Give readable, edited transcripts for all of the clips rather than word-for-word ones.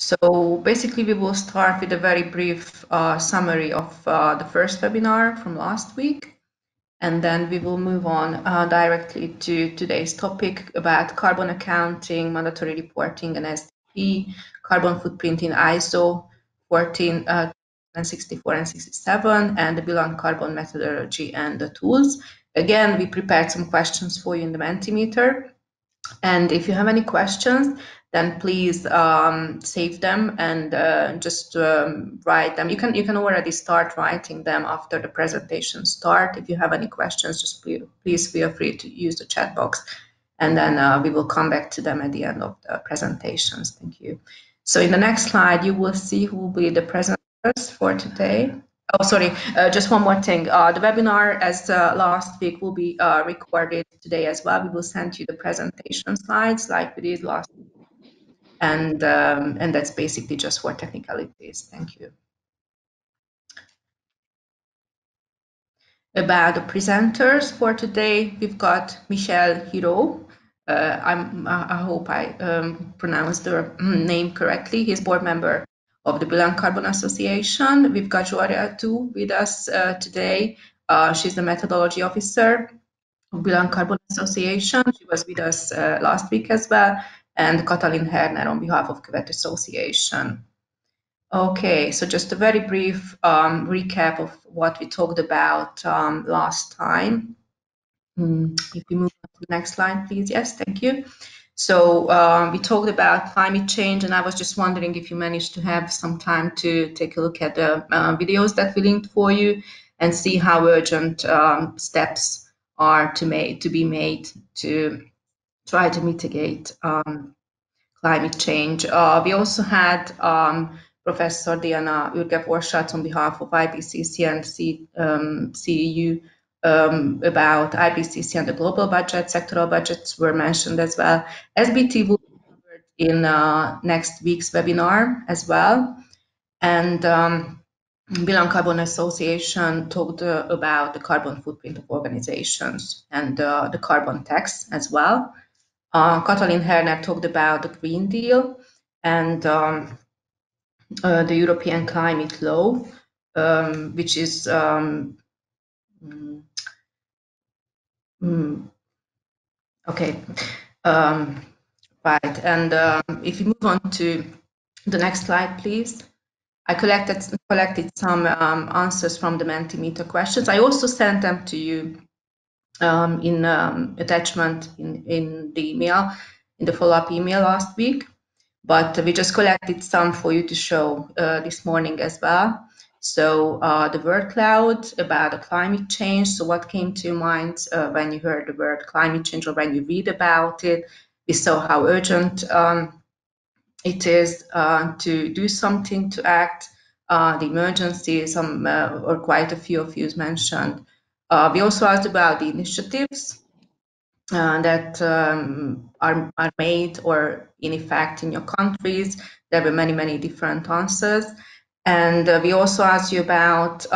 So basically, we will start with a very brief summary of the first webinar from last week. And then we will move on directly to today's topic about carbon accounting, mandatory reporting, and SDP, carbon footprint in ISO 14064 and 67, and the Bilan Carbone methodology and the tools. Again, we prepared some questions for you in the Mentimeter. And if you have any questions, then please save them and just write them. You can already start writing them after the presentation start. If you have any questions, just please feel free to use the chat box, and then we will come back to them at the end of the presentations. Thank you. So in the next slide, you will see who will be the presenters for today. Oh, sorry, just one more thing. The webinar, as last week, will be recorded today as well. We will send you the presentation slides like we did last week. And that's basically just for technicalities. Thank you. About the presenters for today, we've got Michel Hiro. I hope I pronounced the name correctly. He's board member of the Bilan Carbone Association. We've got Joria too with us today. She's the methodology officer of Bilan Carbone Association. She was with us last week as well. And Katalin Herner on behalf of KÖVET Association. Okay, so just a very brief recap of what we talked about last time. If we move on to the next slide, please. Yes, thank you. So we talked about climate change, and I was just wondering if you managed to have some time to take a look at the videos that we linked for you and see how urgent steps are to be made to try to mitigate climate change. We also had Professor Diana Ürge-Borschatz on behalf of IPCC and CEU about IPCC and the global budget. Sectoral budgets were mentioned as well. SBT will be covered in next week's webinar as well. And Bilan Carbone Association talked about the carbon footprint of organizations and the carbon tax as well. Katalin Herner talked about the Green Deal and the European climate law, which is okay, right. And if you move on to the next slide, please. I collected some answers from the Mentimeter questions. I also sent them to you in attachment in the email, in the follow-up email last week. But we just collected some for you to show this morning as well. So the word cloud, about the climate change. So what came to your mind when you heard the word climate change or when you read about it? We saw how urgent it is to do something, to act, the emergency, some or quite a few of you mentioned. We also asked about the initiatives that are made or in effect in your countries. There were many, many different answers. And we also asked you about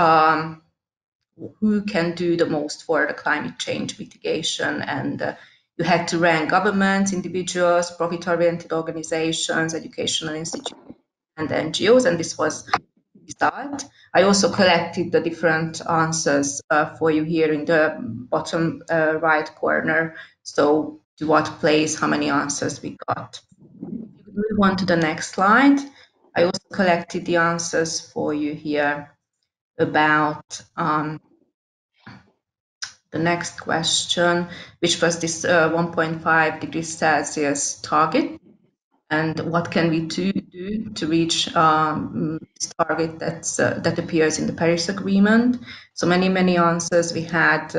who can do the most for the climate change mitigation. And you had to rank governments, individuals, profit-oriented organizations, educational institutions, and NGOs, and this was the result. I also collected the different answers for you here in the bottom right corner. So to what place, how many answers we got. If we move on to the next slide, I also collected the answers for you here about the next question, which was this 1.5 degrees Celsius target, and what can we do to reach this target that appears in the Paris Agreement. So many answers we had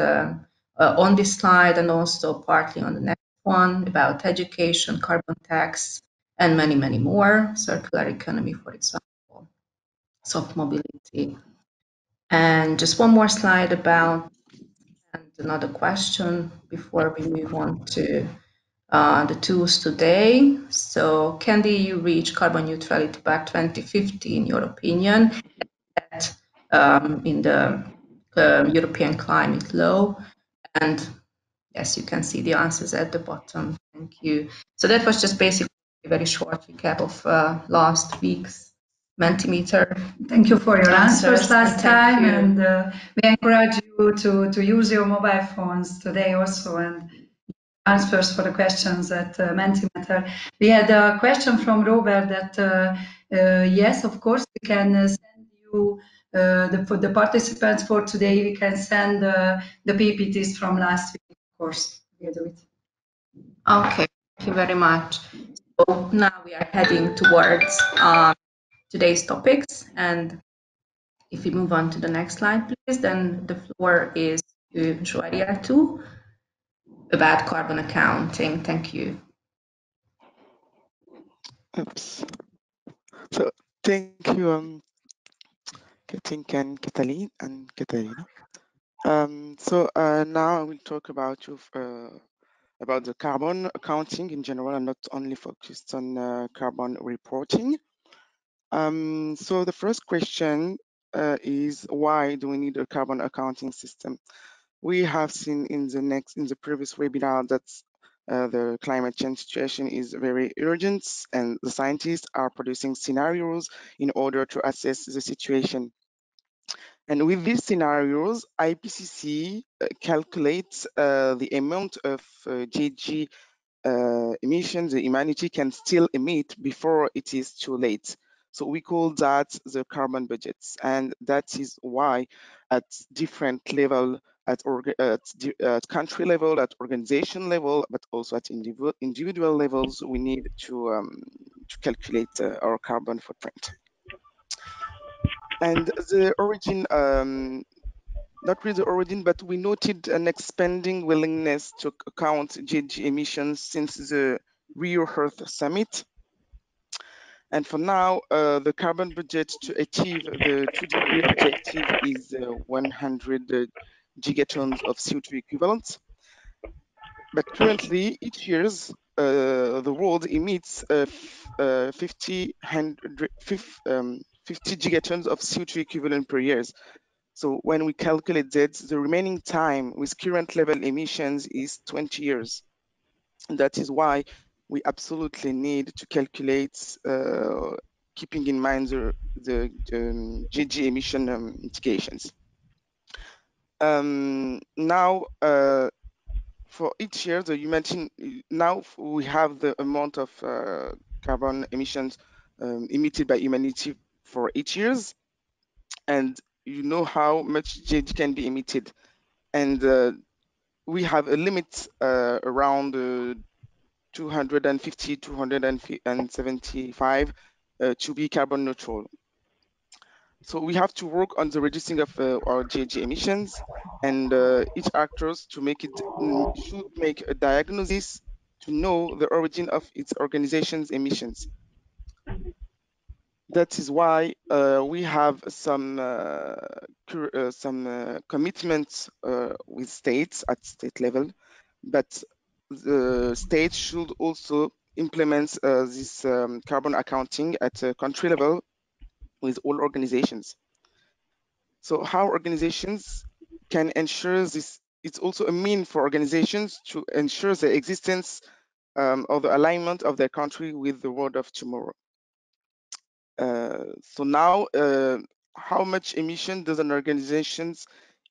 on this slide, and also partly on the next one about education, carbon tax, and many more. Circular economy, for example, soft mobility. And just one more slide about another question before we move on to the tools today. So can the EU reach carbon neutrality by 2050, in your opinion, in the European climate law? And yes, you can see the answers at the bottom. Thank you. So that was just basically a very short recap of last week's Mentimeter. Thank you for your answers last time, and we encourage you to use your mobile phones today also and answers for the questions at Mentimeter. We had a question from Robert that yes, of course, we can send you for the participants for today. We can send the PPTs from last week, of course. We'll do it. Okay, thank you very much. So now we are heading towards today's topics, and if we move on to the next slide, please, then the floor is to Joariatu about carbon accounting. Thank you. Oops. So thank you, Katinka and Katarina. Now I will talk about about the carbon accounting in general, and not only focused on carbon reporting. So the first question is, why do we need a carbon accounting system? We have seen in the previous webinar that the climate change situation is very urgent, and the scientists are producing scenarios in order to assess the situation. And with these scenarios, IPCC calculates the amount of GHG emissions the humanity can still emit before it is too late. So we call that the carbon budgets, and that is why at different level, at country level, at organization level, but also at individual levels, we need to calculate our carbon footprint. And the origin, not really the origin, but we noted an expanding willingness to account GHG emissions since the Rio Earth Summit. And for now, the carbon budget to achieve the 2-degree objective is 100 gigatons of CO2 equivalent. But currently, each year, the world emits 50 gigatons of CO2 equivalent per year. So when we calculate that, the remaining time with current level emissions is 20 years. And that is why we absolutely need to calculate, keeping in mind the GHG emission mitigations. Now, for each year, you mentioned, now we have the amount of carbon emissions emitted by humanity for each year, and you know how much GHG can be emitted. And we have a limit around 250, 275 to be carbon neutral. So we have to work on the reducing of our GHG emissions, and each actors to make it should make a diagnosis to know the origin of its organization's emissions. That is why we have some commitments with states at state level, but the states should also implement this carbon accounting at a country level with all organizations. So how organizations can ensure this? It's also a mean for organizations to ensure the existence or the alignment of their country with the world of tomorrow. So now, how much emission does an organization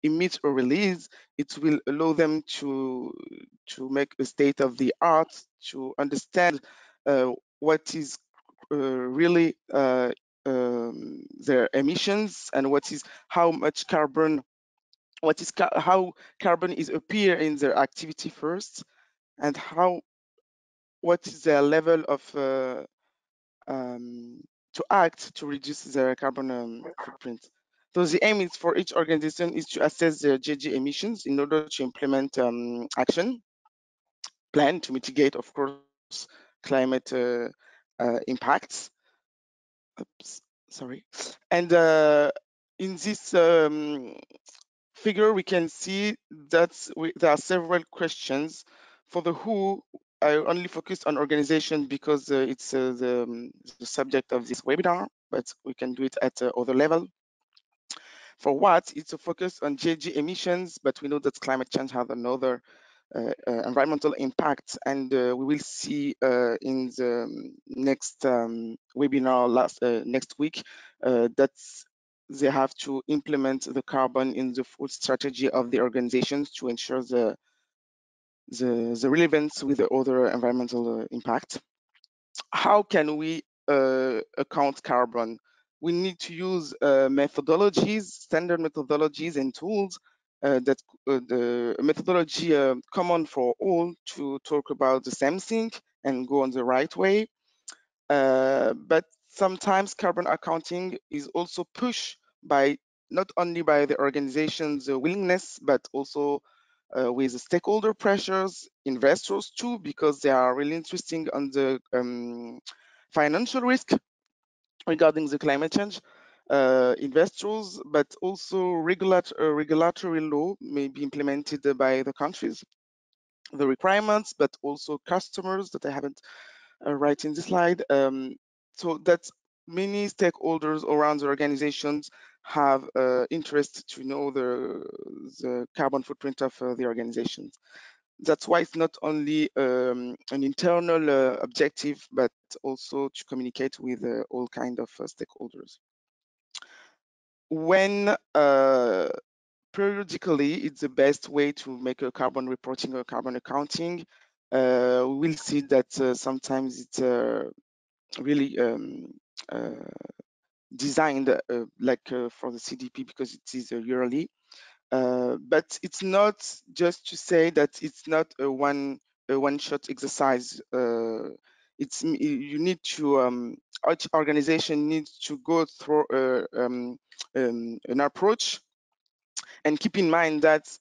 emit or release? It will allow them to make a state of the art, to understand what is really their emissions, and how much carbon, how carbon is appear in their activity first, and what is their level of to act to reduce their carbon footprint. So the aim is for each organization is to assess their GHG emissions in order to implement action plan to mitigate, of course, climate impacts. Oops, sorry. And in this figure, we can see that there are several questions. For the who, I only focused on organization because it's the subject of this webinar, but we can do it at other level. For what, it's a focus on GHG emissions, but we know that climate change has another environmental impact, and we will see in the next webinar next week that they have to implement the carbon in the full strategy of the organizations to ensure the relevance with the other environmental impact. How can we account carbon? We need to use methodologies, standard methodologies and tools that the methodology common for all to talk about the same thing and go on the right way. But sometimes carbon accounting is also pushed by not only by the organization's willingness, but also with the stakeholder pressures, investors too, because they are really interesting on the financial risk regarding the climate change. Investors, but also regulatory law may be implemented by the countries, the requirements, but also customers that I haven't right in the slide. So that many stakeholders around the organizations have interest to know the carbon footprint of the organizations. That's why it's not only an internal objective, but also to communicate with all kind of stakeholders. When periodically, it's the best way to make a carbon reporting or carbon accounting. We'll see that sometimes it's really designed like for the CDP because it is yearly. But it's not just to say that it's not a one-shot exercise. You need to each organization needs to go through an approach, and keep in mind that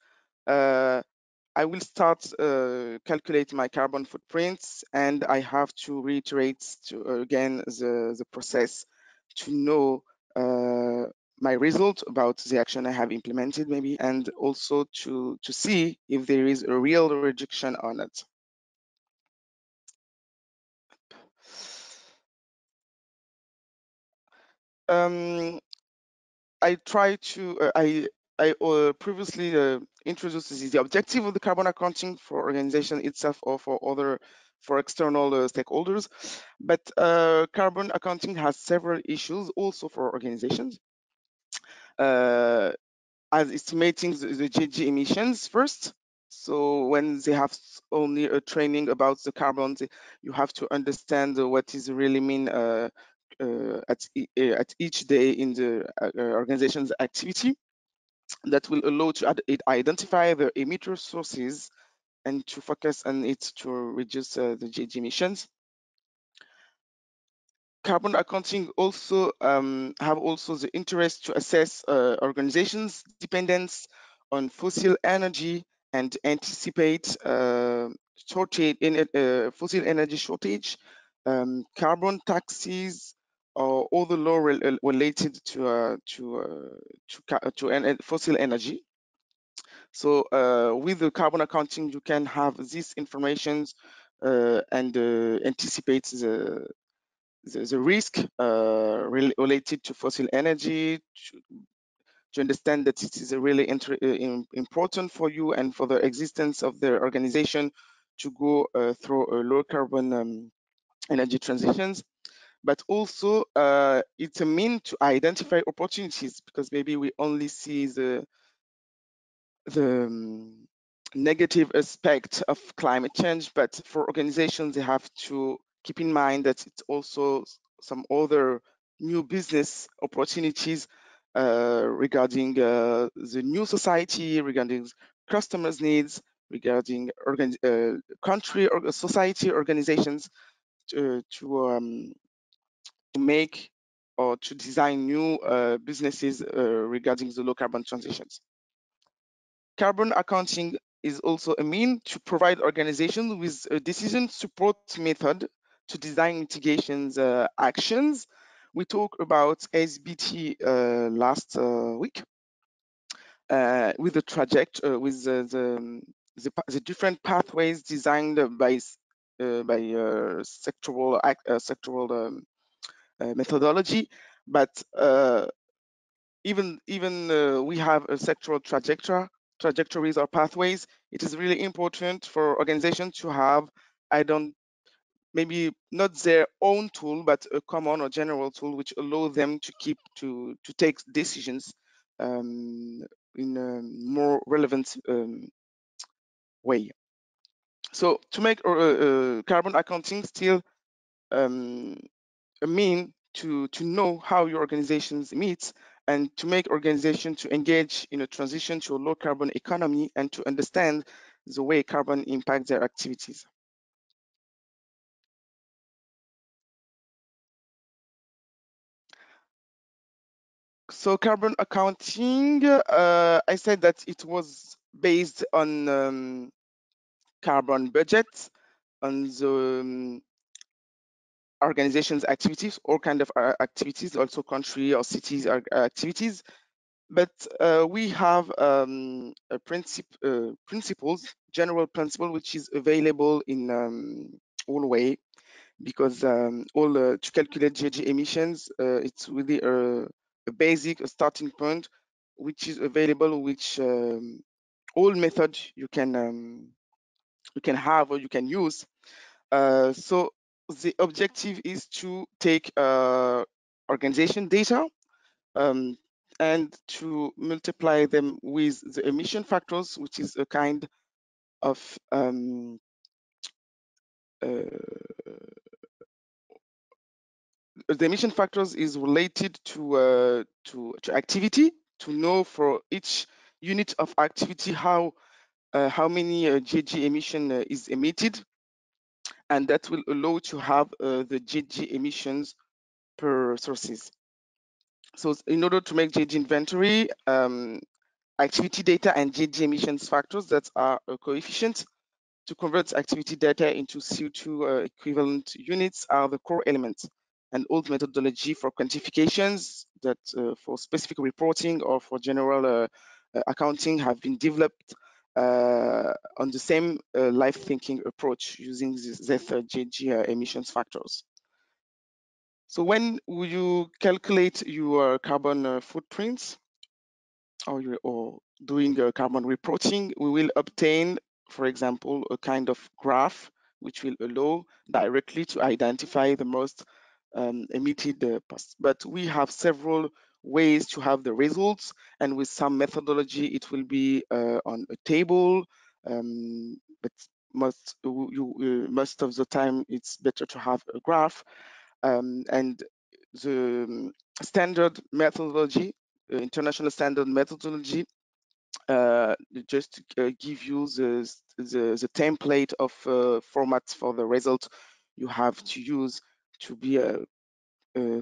I will start calculating my carbon footprints, and I have to reiterate again the process to know my result about the action I have implemented maybe, and also to see if there is a real reduction on it. I try to I previously introduced the objective of the carbon accounting for organization itself or for external stakeholders, but carbon accounting has several issues also for organizations. As estimating the GHG emissions first. So when they have only a training about the carbon, you have to understand what is really mean at each day in the organization's activity. That will allow to identify the emitter sources and to focus on it to reduce the GHG emissions. Carbon accounting also have also the interest to assess organizations' dependence on fossil energy and anticipate shortage in fossil energy shortage, carbon taxes, or all the law related to fossil energy. So with the carbon accounting, you can have these informations and anticipate the risk related to fossil energy, to understand that it is really important for you and for the existence of the organization to go through a low carbon energy transitions. But also it's a mean to identify opportunities, because maybe we only see the negative aspect of climate change, but for organizations, they have to keep in mind that it's also some other new business opportunities regarding the new society, regarding customers' needs, regarding country or society organizations to make or to design new businesses regarding the low carbon transitions. Carbon accounting is also a mean to provide organizations with a decision support method to design mitigations actions. We talked about SBT last week with the with the different pathways designed by sectoral methodology, but even we have a sectoral trajectory trajectories or pathways, it is really important for organizations to have, maybe not their own tool, but a common or general tool which allow them to take decisions in a more relevant way. So to make carbon accounting still a mean to know how your organizations meet, and to make organizations to engage in a transition to a low carbon economy, and to understand the way carbon impacts their activities. So carbon accounting, I said that it was based on carbon budget, on the organization's activities, all kind of activities, also country or cities activities. But we have a general principle, which is available in all way, because all to calculate GHG emissions, it's really a basic, a starting point, which is available, which all methods you can have or you can use. So the objective is to take organization data and to multiply them with the emission factors, which is a kind of the emission factors is related to activity, to know for each unit of activity how many GHG emission is emitted, and that will allow to have the GHG emissions per sources. So in order to make GHG inventory, activity data and GHG emissions factors that are a coefficient to convert activity data into CO2 equivalent units are the core elements. And old methodology for quantifications that for specific reporting or for general accounting have been developed on the same life thinking approach using these GHG emissions factors. So when you calculate your carbon footprints, or doing carbon reporting, we will obtain, for example, a kind of graph which will allow directly to identify the most emitted past. But we have several ways to have the results, and with some methodology, it will be on a table. But most of the time, it's better to have a graph. And the standard methodology, international standard methodology, just give you the template of formats for the result you have to use to be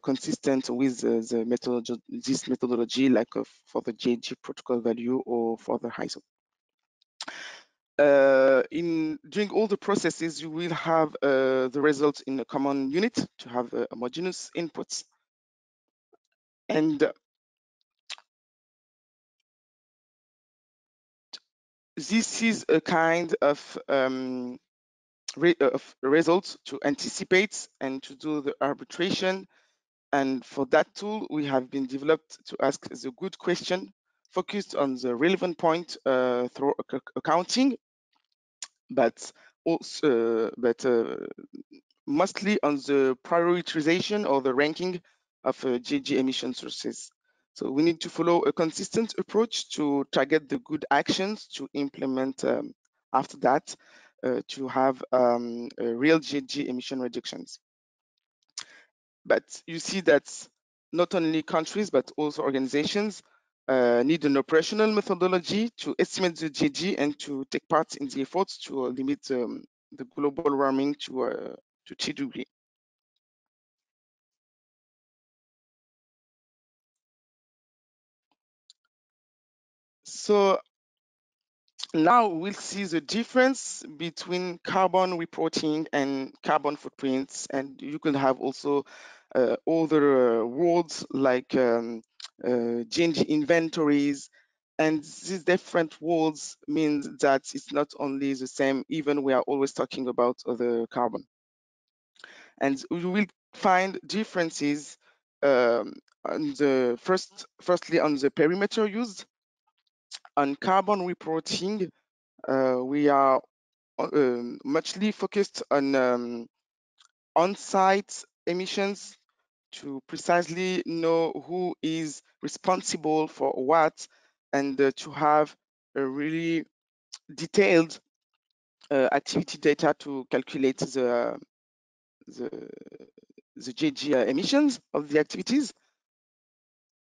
consistent with the methodology, this methodology, like for the GHG protocol value or for the ISO. During all the processes, you will have the results in a common unit to have homogeneous inputs. And this is a kind of results to anticipate and to do the arbitration. And for that tool, we have been developed to ask the good question, focused on the relevant point through accounting, but also, mostly on the prioritization or the ranking of GHG emission sources. So we need to follow a consistent approach to target the good actions to implement after that to have real GHG emission reductions. But you see that not only countries, but also organizations need an operational methodology to estimate the GHG and to take part in the efforts to limit the global warming to 2 degrees. So now we'll see the difference between carbon reporting and carbon footprints, and you can have also other words like GHG inventories, and these different words mean that it's not only the same, even we are always talking about the carbon. And you will find differences on firstly on the perimeter used. on carbon reporting, we are muchly focused on on-site emissions to precisely know who is responsible for what, and to have a really detailed activity data to calculate the GG emissions of the activities.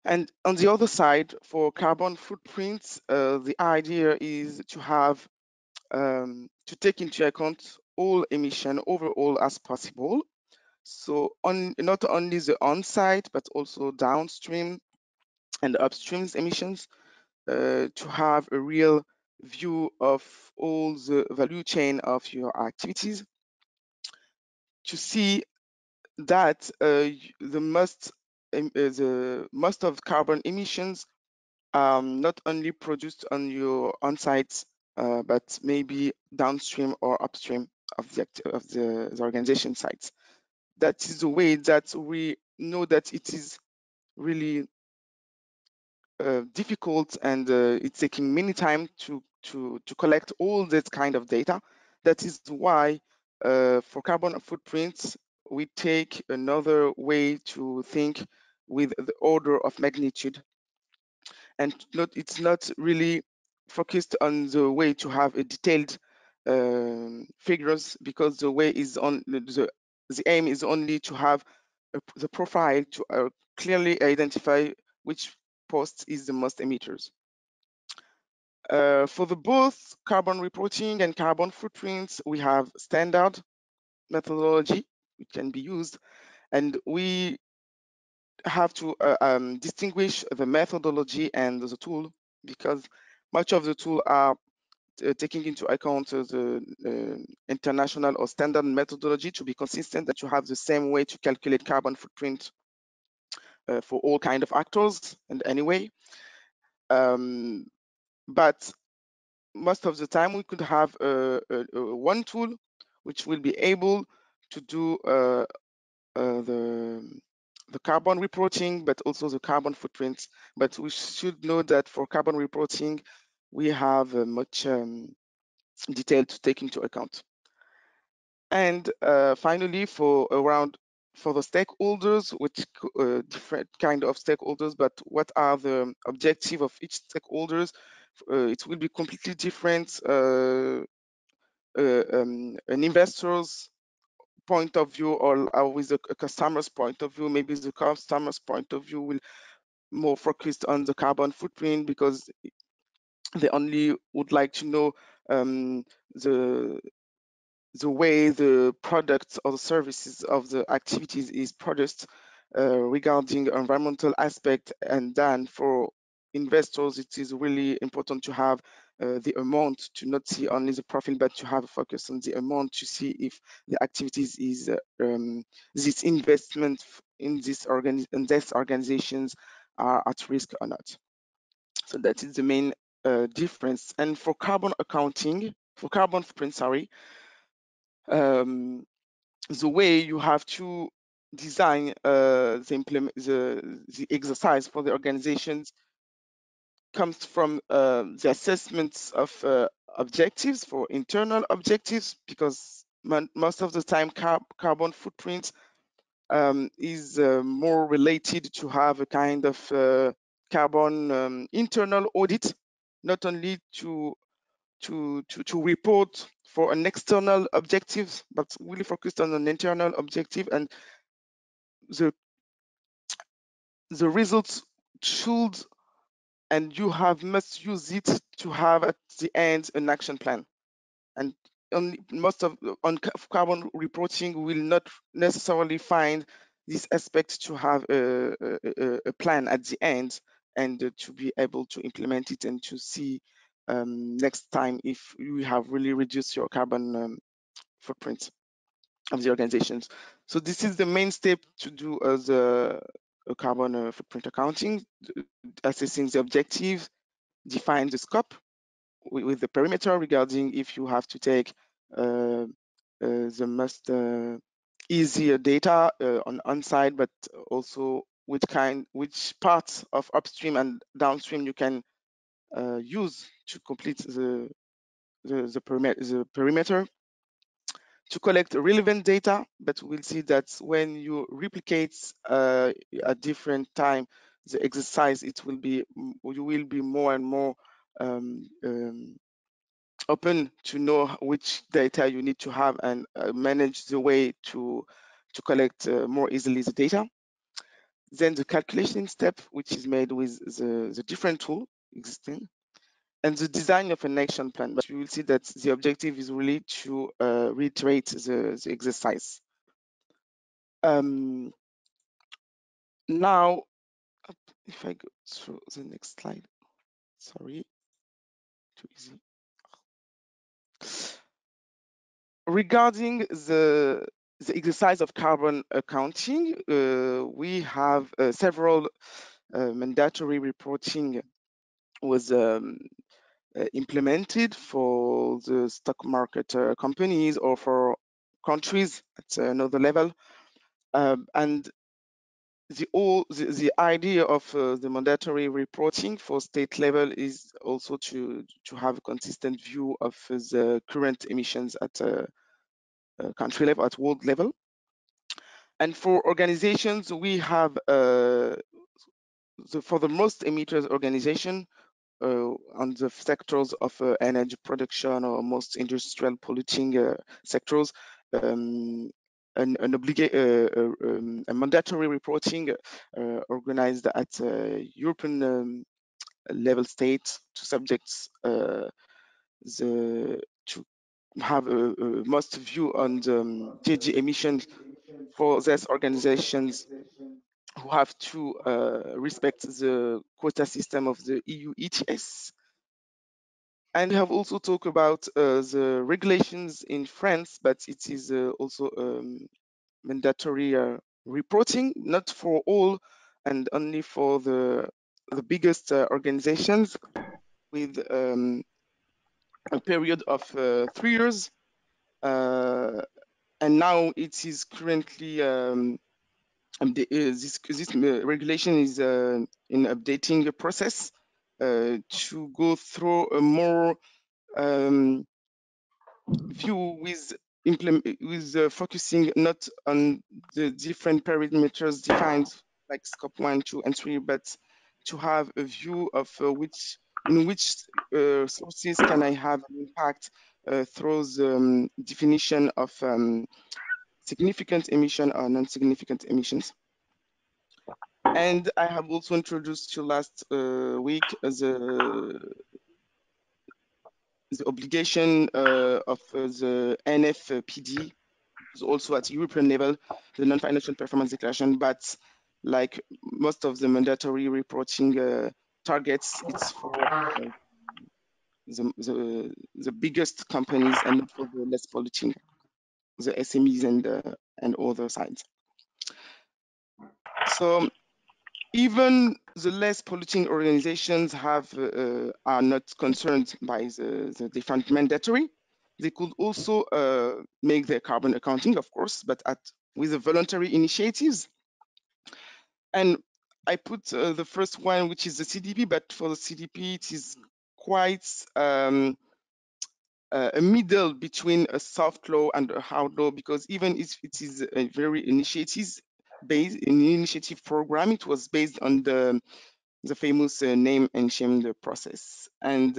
And on the other side, for carbon footprints, the idea is to have to take into account all emission overall as possible. So not only the on-site, but also downstream and upstream emissions, to have a real view of all the value chain of your activities, to see that the most of carbon emissions not only produced on your on-site, but maybe downstream or upstream of the organization sites. That is the way that we know that it is really difficult, and it's taking many time to collect all this kind of data. That is why for carbon footprints, we take another way to think with the order of magnitude, and it's not really focused on the way to have a detailed figures, because the way is on the aim is only to have the profile to clearly identify which post is the most emitters. For the both carbon reporting and carbon footprints, we have standard methodology which can be used, and we have to distinguish the methodology and the tool, because much of the tool are taking into account the international or standard methodology to be consistent, that you have the same way to calculate carbon footprint for all kind of actors and anyway. But most of the time we could have one tool which will be able to do the carbon reporting, but also the carbon footprint. But we should know that for carbon reporting, we have much detail to take into account. And finally, for the stakeholders, which different kind of stakeholders, but what are the objective of each stakeholders? It will be completely different. An investor's point of view, or with a customer's point of view, maybe the customer's point of view will more focused on the carbon footprint, because they only would like to know the way the products or the services of the activities is produced regarding environmental aspect. And then for investors, it is really important to have the amount, to not see only the profit, but to have a focus on the amount, to see if the activities is this investment in these organizations are at risk or not. So that is the main difference. And for carbon accounting, for carbon footprint, sorry, the way you have to design the exercise for the organizations comes from the assessments of objectives, for internal objectives, because most of the time carbon footprint is more related to have a kind of carbon internal audit, not only to report for an external objective, but really focused on an internal objective. And the results should, and you must use it to have at the end an action plan. And most of on carbon reporting will not necessarily find this aspect to have a plan at the end, and to be able to implement it, and to see next time if you have really reduced your carbon footprint of the organizations. So this is the main step to do as a carbon footprint accounting: assessing the objective, define the scope with the perimeter regarding if you have to take the most easier data on-site, but also which parts of upstream and downstream you can use to complete the perimeter to collect relevant data, but we'll see that when you replicate at different time the exercise, you will be more and more open to know which data you need to have and manage the way to collect more easily the data. Then the calculation step, which is made with the different tool existing, and the design of an action plan. But you will see that the objective is really to reiterate the exercise. Now, if I go through the next slide, sorry, too easy. Regarding the exercise of carbon accounting, we have several mandatory reporting was implemented for the stock market companies or for countries at another level. And the idea of the mandatory reporting for state level is also to have a consistent view of the current emissions at country level, at world level. And for organizations, we have for the most emitters organization on the sectors of energy production or most industrial polluting sectors, a mandatory reporting organized at European level state to subjects to have a must view on the GHG emissions for these organizations who have to respect the quota system of the EU ETS. And we have also talked about the regulations in France, but it is also mandatory reporting, not for all and only for the biggest organizations with a period of 3 years. And now it is currently this regulation is in updating the process to go through a more view with focusing not on the different parameters defined like scope 1, 2, and 3, but to have a view of which sources can I have an impact through the definition of significant emission or non-significant emissions. And I have also introduced you last week the obligation of the NFPD, also at European level, the non-financial performance declaration, but like most of the mandatory reporting targets, it's for the biggest companies and not for the less polluting, the SMEs and other sides. So even the less polluting organizations are not concerned by the different mandatory. They could also make their carbon accounting, of course, but with the voluntary initiatives. And I put the first one, which is the CDP, but for the CDP, it is quite a middle between a soft law and a hard law, because even if it is a very initiative program, it was based on the famous name and shame process. And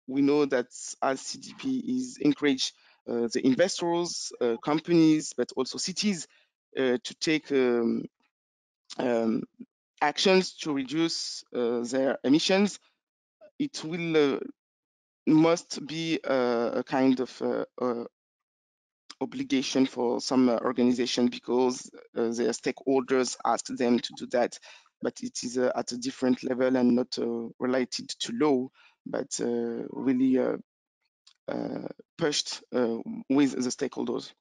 we know that as CDP is encourage the investors, companies, but also cities to take actions to reduce their emissions, it will must be a kind of obligation for some organization, because their stakeholders ask them to do that, but it is at a different level and not related to law, but really pushed with the stakeholders.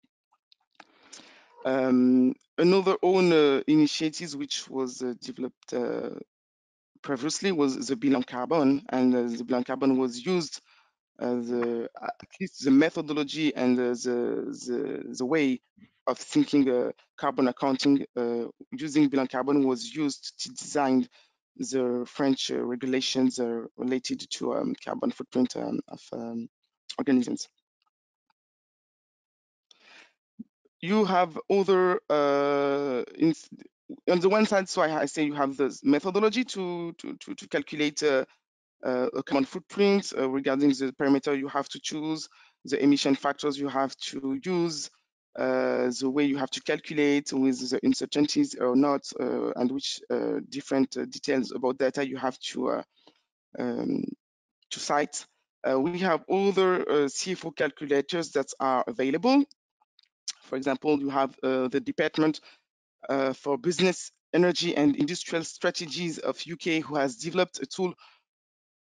Another own initiative which was developed previously was the Bilan Carbone, and the Bilan Carbone was used at least the methodology and the way of thinking carbon accounting using Bilan Carbone was used to design the French regulations related to carbon footprint of organisms. You have other on the one side, so I say you have this methodology to calculate a carbon footprint regarding the parameter you have to choose, the emission factors you have to use, the way you have to calculate with the uncertainties or not, and which different details about data you have to cite. We have other CFO calculators that are available. For example, you have the Department for Business, Energy and Industrial Strategies of UK, who has developed a tool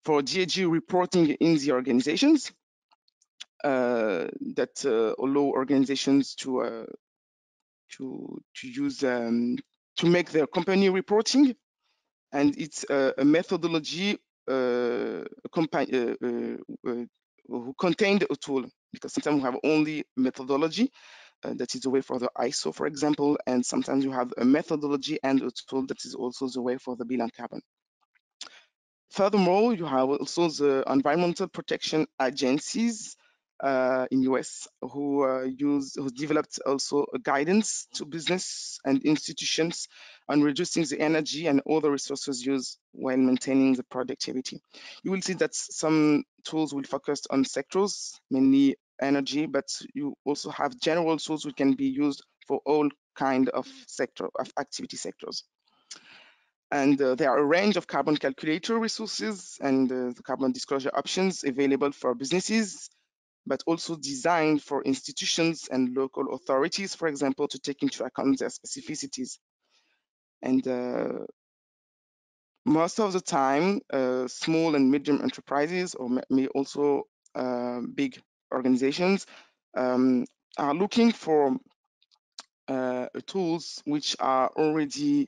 for GHG reporting in the organizations that allow organizations to use to make their company reporting, and it's a methodology who contained a tool, because sometimes we have only methodology that is the way for the ISO, for example, and sometimes you have a methodology and a tool that is also the way for the Bilan Carbone. Furthermore, you have also the environmental protection agencies in US who developed also a guidance to business and institutions on reducing the energy and other resources used while maintaining the productivity. You will see that some tools will focus on sectors, mainly energy, but you also have general tools which can be used for all kind of activity sectors. And there are a range of carbon calculator resources and the carbon disclosure options available for businesses, but also designed for institutions and local authorities, for example, to take into account their specificities. And most of the time, small and medium enterprises, or may also big organizations, are looking for tools which are already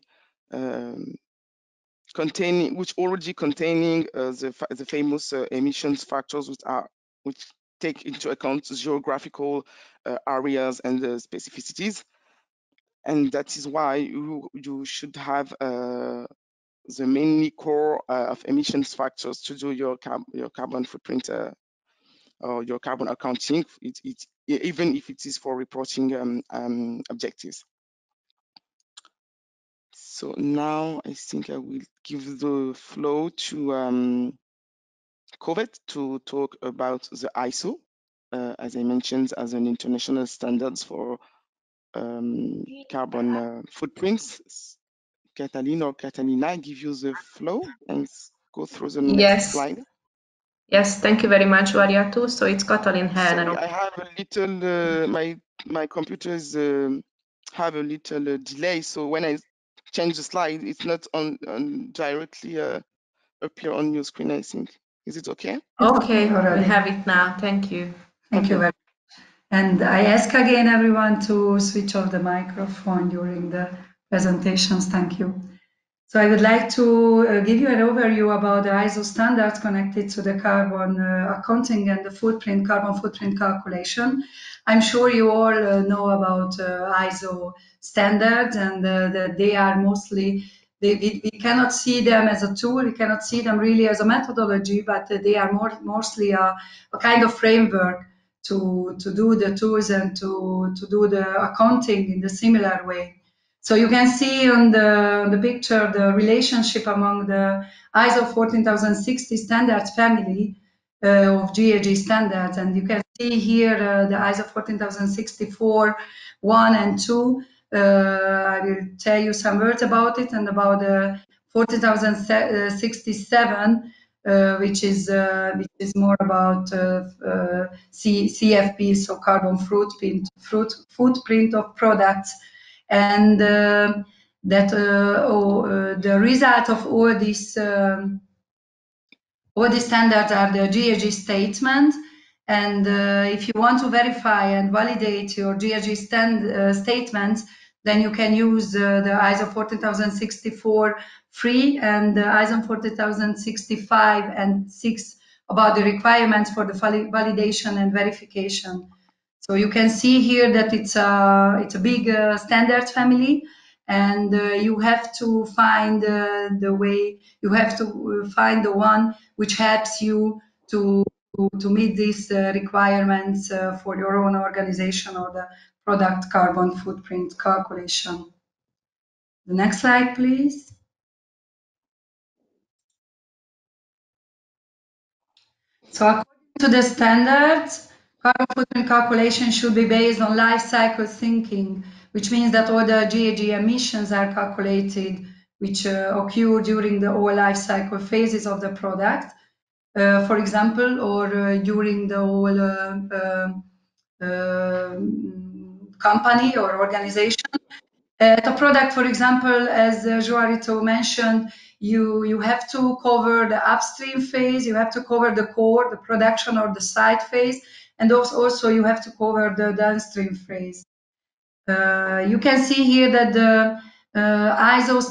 containing the famous emissions factors, which take into account geographical areas and the specificities, and that is why you should have the mainly core of emissions factors to do your carbon footprint or your carbon accounting, even if it is for reporting objectives. So now I think I will give the floor to KÖVET to talk about the ISO, as I mentioned, as an international standards for carbon footprints. Catalina, I give you the floor and go through the next slide. Yes, thank you very much, Variatu. So it's Katalin Helner. Sorry, I have a little, my computers have a little delay, so when I change the slide, it's not on directly appear on your screen, I think. Is it okay? Okay, we have it now. Thank you. Thank you very much. And I ask again everyone to switch off the microphone during the presentations. Thank you. So I would like to give you an overview about the ISO standards connected to the carbon accounting and the carbon footprint calculation. I'm sure you all know about ISO standards, and that they are mostly, we cannot see them as a tool, we cannot see them really as a methodology, but they are mostly a kind of framework to do the tools and to do the accounting in the similar way. So you can see on the picture the relationship among the ISO 14060 standards family of GHG standards, and you can see here the ISO 14064 1 and 2. I will tell you some words about it, and about the 14067, which is more about CFP, so carbon footprint of products. And the result of all these standards are the GHG statement. And if you want to verify and validate your GHG statements, then you can use the ISO 14064 free and the ISO 14065 and 6 about the requirements for the validation and verification. So you can see here that it's a big standards family, and you have to find the way, you have to find the one which helps you to meet these requirements for your own organization or the product carbon footprint calculation. The next slide, please. So according to the standards, carbon footprint calculation should be based on life cycle thinking, which means that all the GHG emissions are calculated, which occur during the whole life cycle phases of the product, for example, or during the whole company or organization. The product, for example, as Joarito mentioned, you have to cover the upstream phase, you have to cover the core, the production or the site phase, and also you have to cover the downstream phase. You can see here that the ISO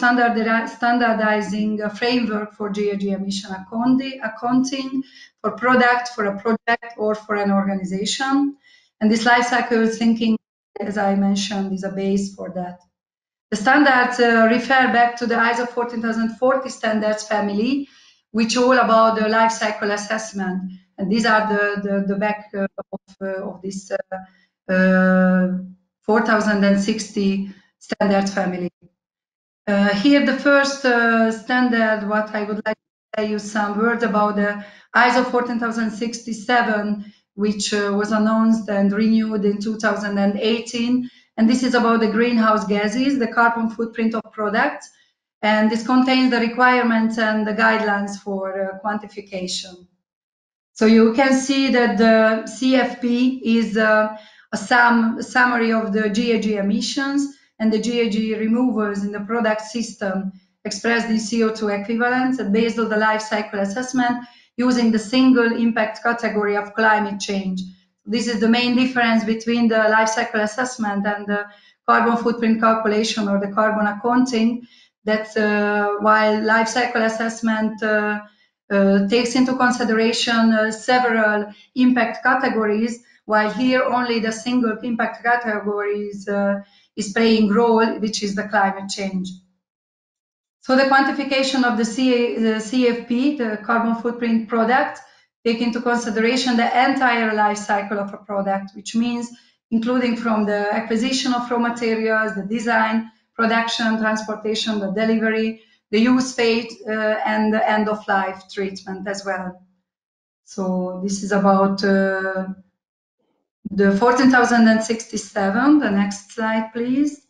standardizing framework for GHG emission accounting for product, for a project, or for an organization. And this life cycle thinking, as I mentioned, is a base for that. The standards refer back to the ISO 14040 standards family, which all about the life cycle assessment. And these are the back of this 4060 standards family. Here, the first standard, what I would like to tell you some words about the ISO 14067, which was announced and renewed in 2018. And this is about the greenhouse gases, the carbon footprint of products. And this contains the requirements and the guidelines for quantification. So you can see that the CFP is a summary of the GHG emissions and the GHG removals in the product system expressed in CO2 equivalents and based on the life cycle assessment using the single impact category of climate change. This is the main difference between the life cycle assessment and the carbon footprint calculation or the carbon accounting, that while life cycle assessment takes into consideration several impact categories, while here only the single impact category is playing role, which is the climate change. So the quantification of the CFP, the carbon footprint product, take into consideration the entire life cycle of a product, which means including from the acquisition of raw materials, the design, production, transportation, the delivery, the use phase, and the end of life treatment as well. So this is about the 14,067. The next slide, please.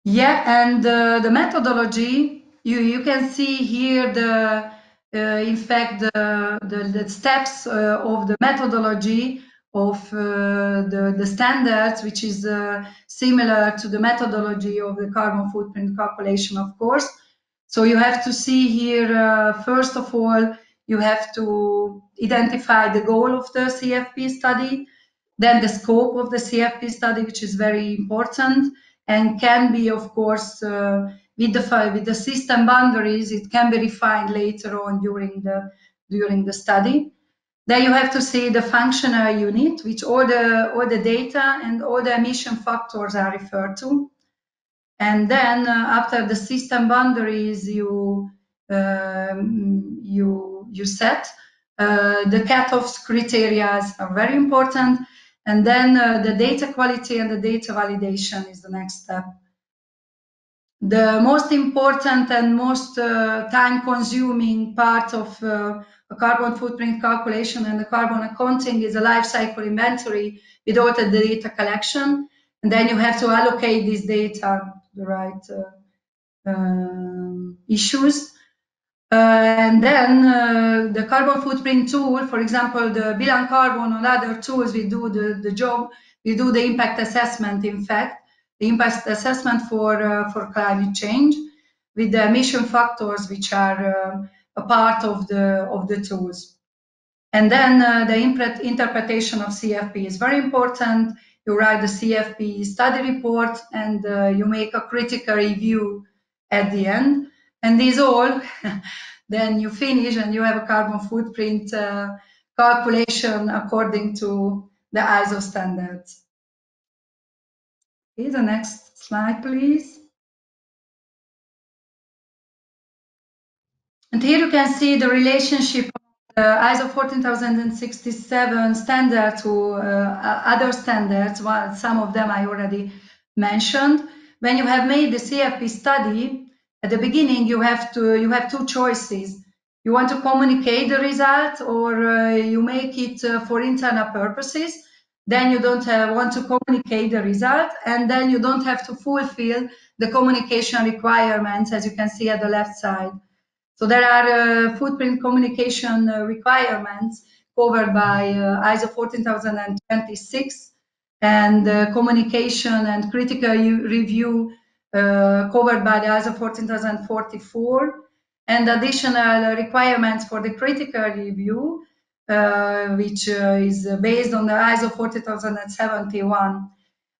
Yeah, and the methodology, you can see here in fact the steps of the methodology of the standards, which is similar to the methodology of the carbon footprint calculation, of course. So you have to see here, first of all, you have to identify the goal of the CFP study, then the scope of the CFP study, which is very important and can be, of course, with the system boundaries, it can be refined later on during the study. Then you have to see the functional unit, which all the data and all the emission factors are referred to. And then after the system boundaries, you set the cutoffs criteria are very important. And then the data quality and the data validation is the next step. The most important and most time-consuming part of a carbon footprint calculation and the carbon accounting is a life cycle inventory with all the data collection. And then you have to allocate this data to the right issues. And then the carbon footprint tool, for example, the Bilan Carbone and other tools, we do the job, we do the impact assessment, in fact, the impact assessment for climate change with the emission factors, which are a part of the tools. And then the interpretation of CFP is very important. You write the CFP study report and you make a critical review at the end. And these all, then you finish and you have a carbon footprint calculation according to the ISO standards. Okay, the next slide, please. And here you can see the relationship of the ISO 14067 standard to other standards. Well, some of them I already mentioned. When you have made the CFP study, at the beginning you have two choices. You want to communicate the result, or you make it for internal purposes. Then you don't want to communicate the result, and then you don't have to fulfill the communication requirements, as you can see at the left side. So there are footprint communication requirements covered by ISO 14026, and communication and critical review covered by the ISO 14044, and additional requirements for the critical review, which is based on the ISO 40071.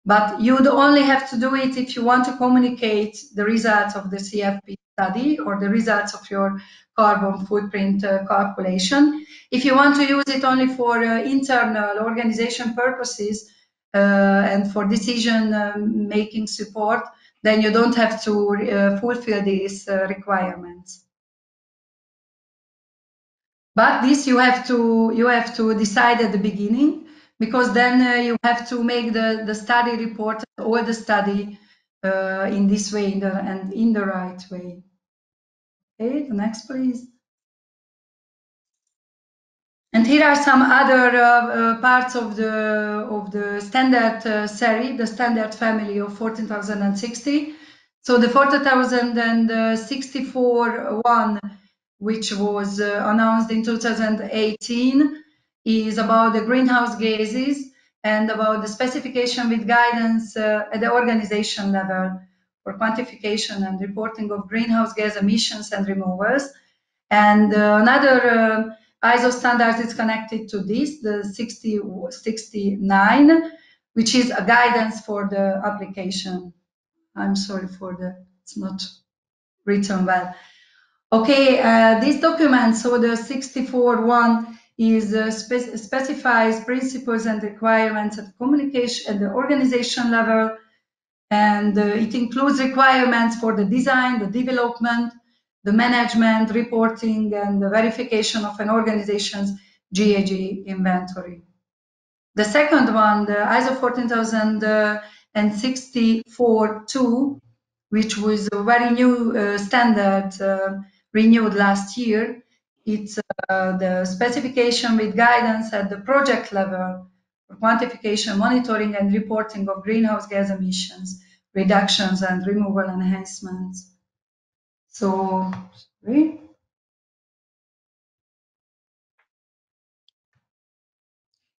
But you'd only have to do it if you want to communicate the results of the CFP study or the results of your carbon footprint calculation. If you want to use it only for internal organization purposes and for decision making support, then you don't have to fulfill these requirements. But this you have to decide at the beginning, because then you have to make the study report, all the study in this way, and in the right way. Okay, the next, please. And here are some other parts of the standard series, the standard family of 14060. So the 14064-1, which was announced in 2018, is about the greenhouse gases and about the specification with guidance at the organization level for quantification and reporting of greenhouse gas emissions and removals. And another ISO standard is connected to this, the 6069, which is a guidance for the application. I'm sorry it's not written well. Okay, this document, so the 64.1 is specifies principles and requirements at communication at the organization level, and it includes requirements for the design, the development, the management, reporting, and the verification of an organization's GHG inventory. The second one, the ISO 14064-2, which was a very new standard renewed last year. It's the specification with guidance at the project level for quantification, monitoring, and reporting of greenhouse gas emissions, reductions, and removal enhancements. So, sorry.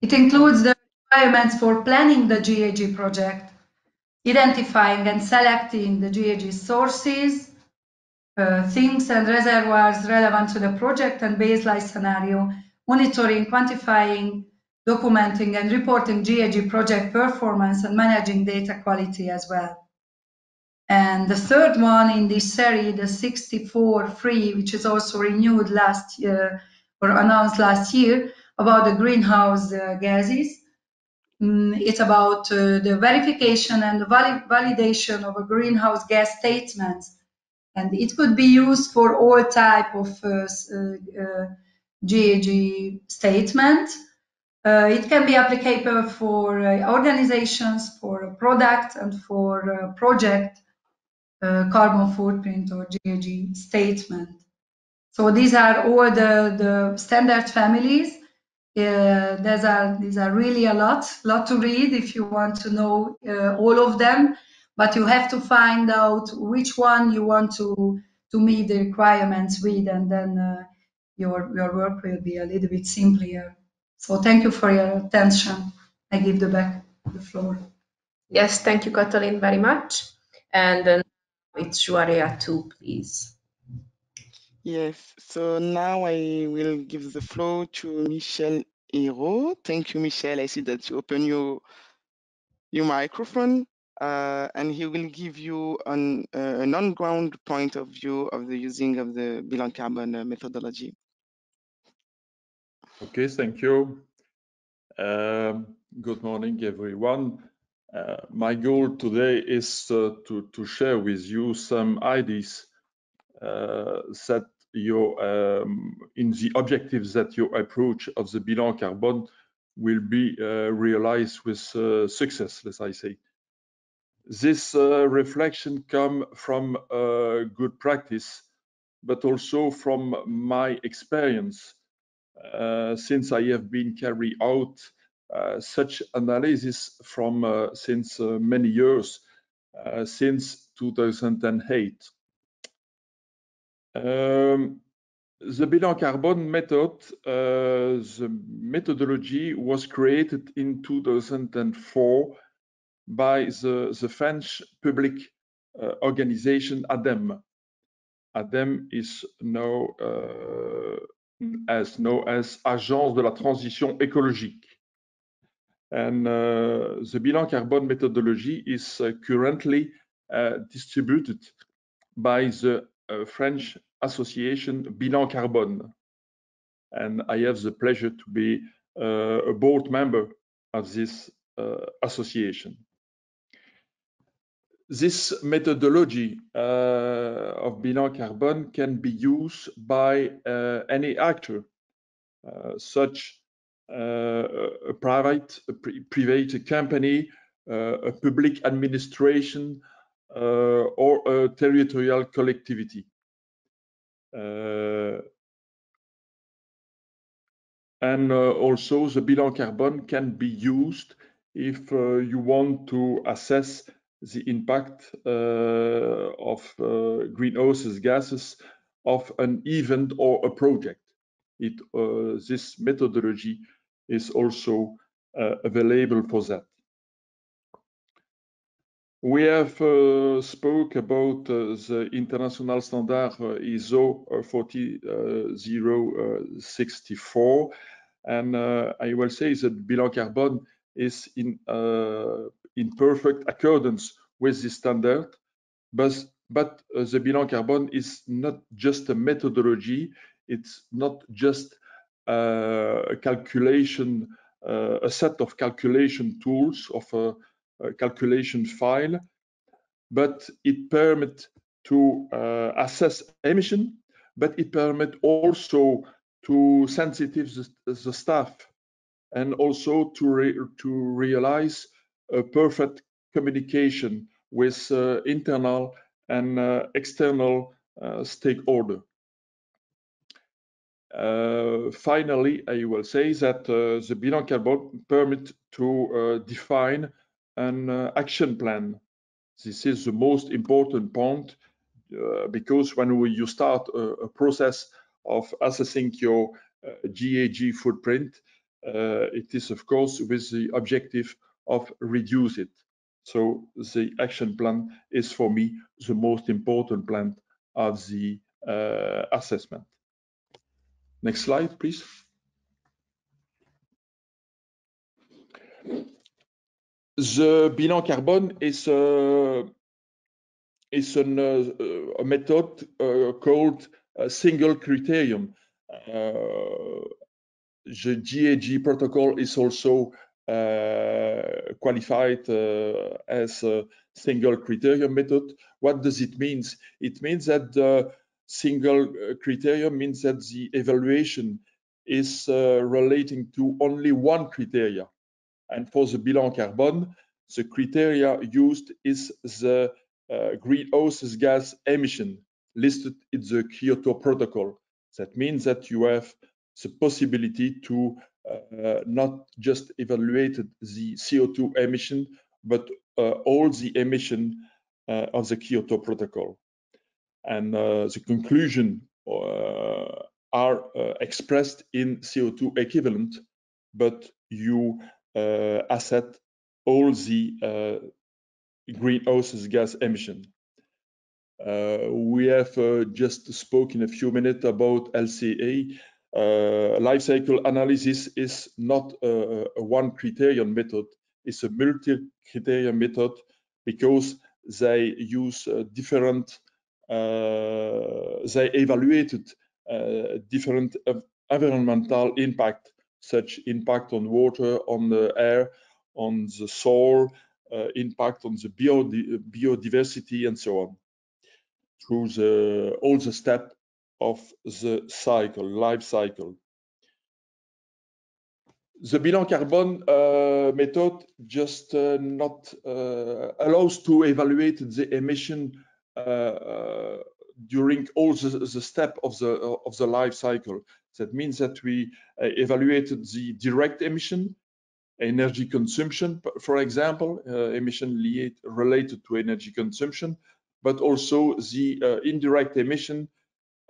It includes the requirements for planning the GHG project, identifying and selecting the GHG sources, things and reservoirs relevant to the project and baseline scenario, monitoring, quantifying, documenting, and reporting GHG project performance, and managing data quality as well. And the third one in this series, the 64.3, which is also renewed last year or announced last year, about the greenhouse gases. It's about the verification and the validation of a greenhouse gas statements. And it could be used for all type of GHG statement. It can be applicable for organizations, for a product, and for a project carbon footprint or GHG statement. So these are all the standard families. These are really a lot to read if you want to know all of them, but you have to find out which one you want to meet the requirements with, and then your work will be a little bit simpler. So thank you for your attention. I give the floor. Yes, thank you, Katalin, very much. And it's Juaria too, please. Yes, so now I will give the floor to Michel Hiro. Thank you, Michel. I see that you open your microphone, and he will give you an on-ground point of view of the using of the Bilan Carbone methodology. Okay, thank you. Good morning, everyone. My goal today is to share with you some ideas that in the objectives that your approach of the Bilan Carbone will be realized with success, as I say. This reflection come from good practice, but also from my experience, since I have been carrying out such analysis from since many years, since 2008. The Bilan Carbone method, the methodology was created in 2004 by the French public organization ADEME. ADEME is now known as Agence de la Transition Écologique. And the Bilan Carbone methodology is currently distributed by the French association Bilan Carbone. And I have the pleasure to be a board member of this association. This methodology of Bilan Carbone can be used by any actor, such a private company, a public administration, or a territorial collectivity. And also the Bilan Carbone can be used if you want to assess the impact of greenhouse gases of an event or a project. This methodology is also available for that. We have spoke about the international standard ISO 14064, and I will say that Bilan Carbone is in perfect accordance with this standard, but the Bilan Carbone is not just a methodology, it's not just a calculation, a set of calculation tools of a calculation file, but it permits to assess emission, but it permits also to sensitize the staff and also to realize a perfect communication with internal and external stakeholder. Finally, I will say that the Bilan Carbone permits to define an action plan. This is the most important point because when you start a process of assessing your GHG footprint, it is of course with the objective of reduce it. So the action plan is for me the most important plan of the assessment. Next slide, please. The Bilan Carbone is a method called single criterion. The GHG protocol is also qualified as a single criterion method. What does it mean? It means that the single criterion means that the evaluation is relating to only one criteria. And for the Bilan Carbone, the criteria used is the greenhouse gas emission listed in the Kyoto Protocol. That means that you have the possibility to not just evaluate the CO2 emission, but all the emission of the Kyoto Protocol. And the conclusion are expressed in CO2 equivalent, but you assess all the greenhouse gas emission. We have just spoken a few minutes about LCA. Life cycle analysis is not a one criterion method, it's a multi-criterion method because they use different, they evaluated different environmental impact, such impact on water, on the air, on the soil, impact on the biodiversity and so on, through all the steps of the life cycle. The Bilan Carbone method just not allows to evaluate the emission during all the steps of the life cycle. That means that we evaluated the direct emission, energy consumption, for example, emission related to energy consumption, but also the indirect emission,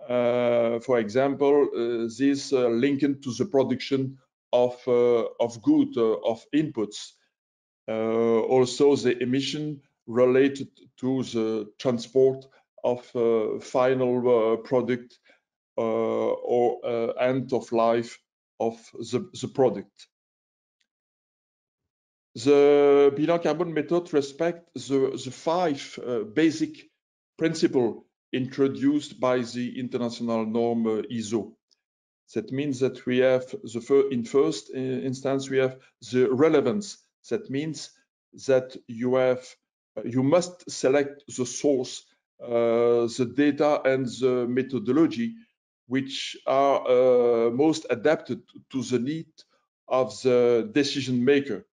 for example, this linked to the production of goods, of inputs. Also the emission related to the transport of final product or end of life of the product. The Bilan Carbone method respects the 5 basic principles introduced by the international norm ISO. That means that we have in first instance we have the relevance. That means that you must select the source, the data and the methodology which are most adapted to the need of the decision maker.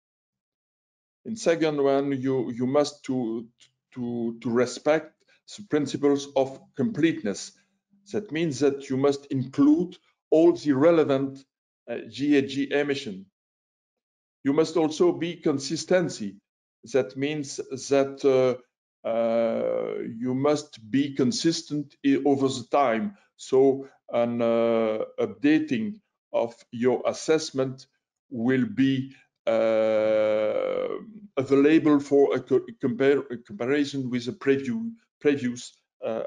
In second one, you must to respect the principles of completeness. That means that you must include all the relevant GHG emission. You must also be consistency. That means that you must be consistent over the time. So an updating of your assessment will be available for a comparison with a previous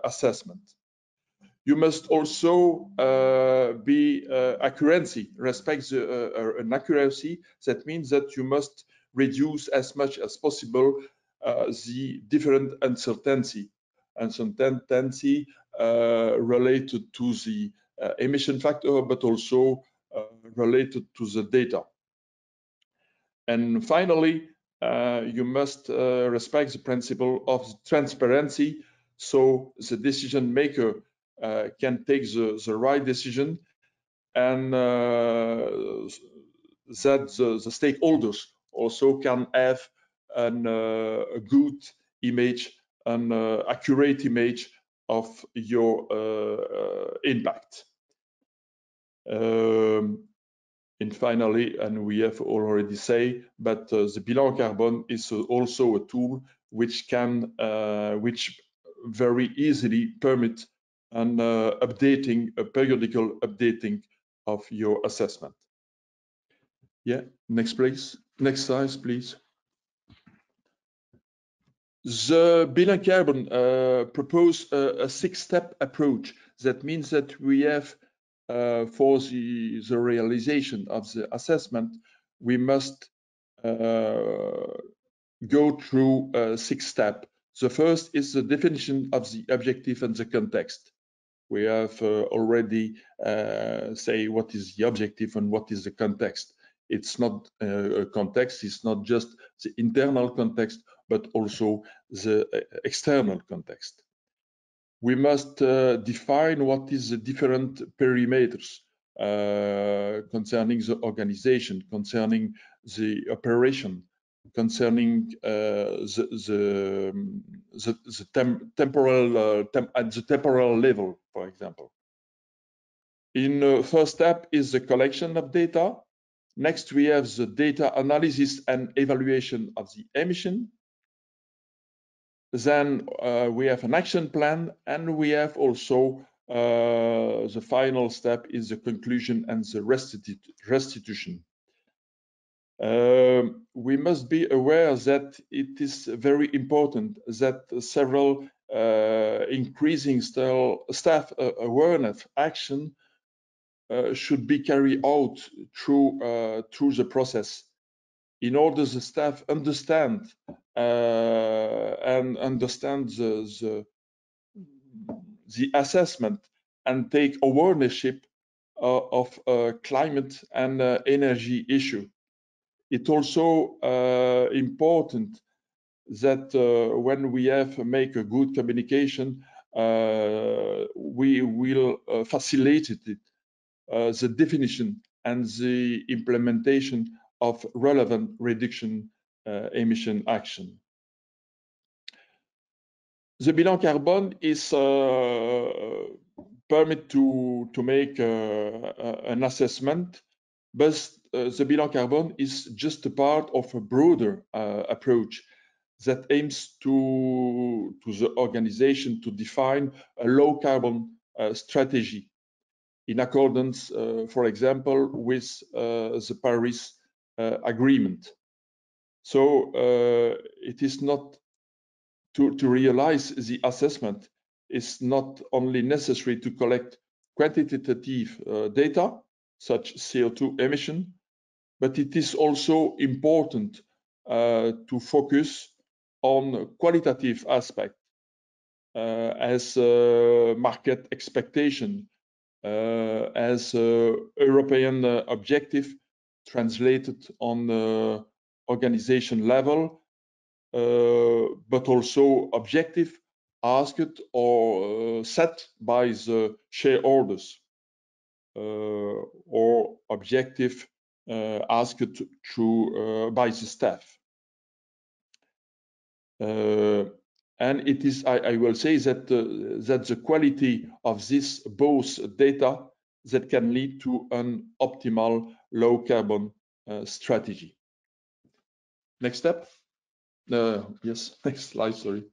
assessment. You must also be accuracy, respect an accuracy. That means that you must reduce as much as possible the different uncertainty related to the emission factor, but also related to the data. And finally, you must respect the principle of transparency, so the decision maker can take the right decision, and that the stakeholders also can have a good image, an accurate image of your impact. And finally, and we have already said, but the Bilan Carbone is also a tool which can, which very easily permit an updating, a periodical updating of your assessment. Yeah, next please. Next slide, please. The Bilan Carbone propose a 6-step approach. That means that we have for the realization of the assessment, we must go through 6 steps. The first is the definition of the objective and the context. We have already say what is the objective and what is the context. It's not a context, it's not just the internal context, but also the external context. We must define what is the different perimeters concerning the organization, concerning the operation, concerning at the temporal level, for example. In first step is the collection of data. Next, we have the data analysis and evaluation of the emission. Then we have an action plan, and we have also the final step is the conclusion and the restitution. We must be aware that it is very important that several increasing staff awareness action should be carried out through the process, in order the staff understand and understand the assessment and take ownership of climate and energy issue. It's also important that when we have make a good communication, we will facilitate it, the definition and the implementation of relevant reduction emission action. The bilan carbone is permit to make an assessment, but the bilan carbone is just a part of a broader approach that aims to the organization to define a low carbon strategy in accordance, for example, with the Paris Agreement. So it is not to realize the assessment is not only necessary to collect quantitative data, such CO2 emission, but it is also important to focus on qualitative aspect as market expectation, as European objective translated on organization level, but also objective asked or set by the shareholders, or objective asked by the staff. And it is, I will say that that the quality of this both data that can lead to an optimal low carbon strategy. Next step. Yes, next slide, sorry.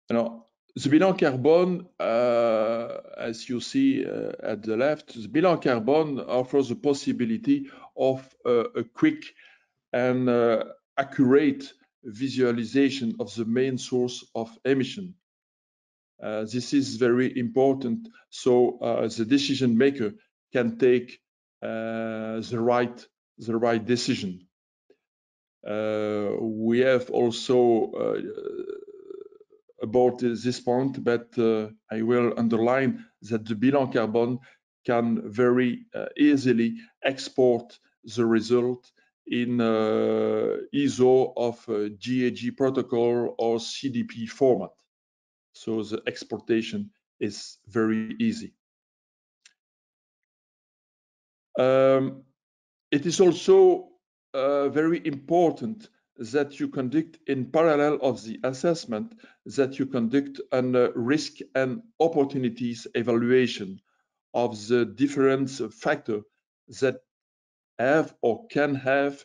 Now, the bilan carbone, as you see at the left, the bilan carbone offers the possibility of a quick and accurate visualization of the main source of emission. This is very important, so the decision maker can take the right decision. We have also about this point, but I will underline that the bilan carbone can very easily export the result in ISO of GAG protocol or CDP format. So the exportation is very easy. It is also very important that you conduct in parallel of the assessment, that you conduct a risk and opportunities evaluation of the different factors that have or can have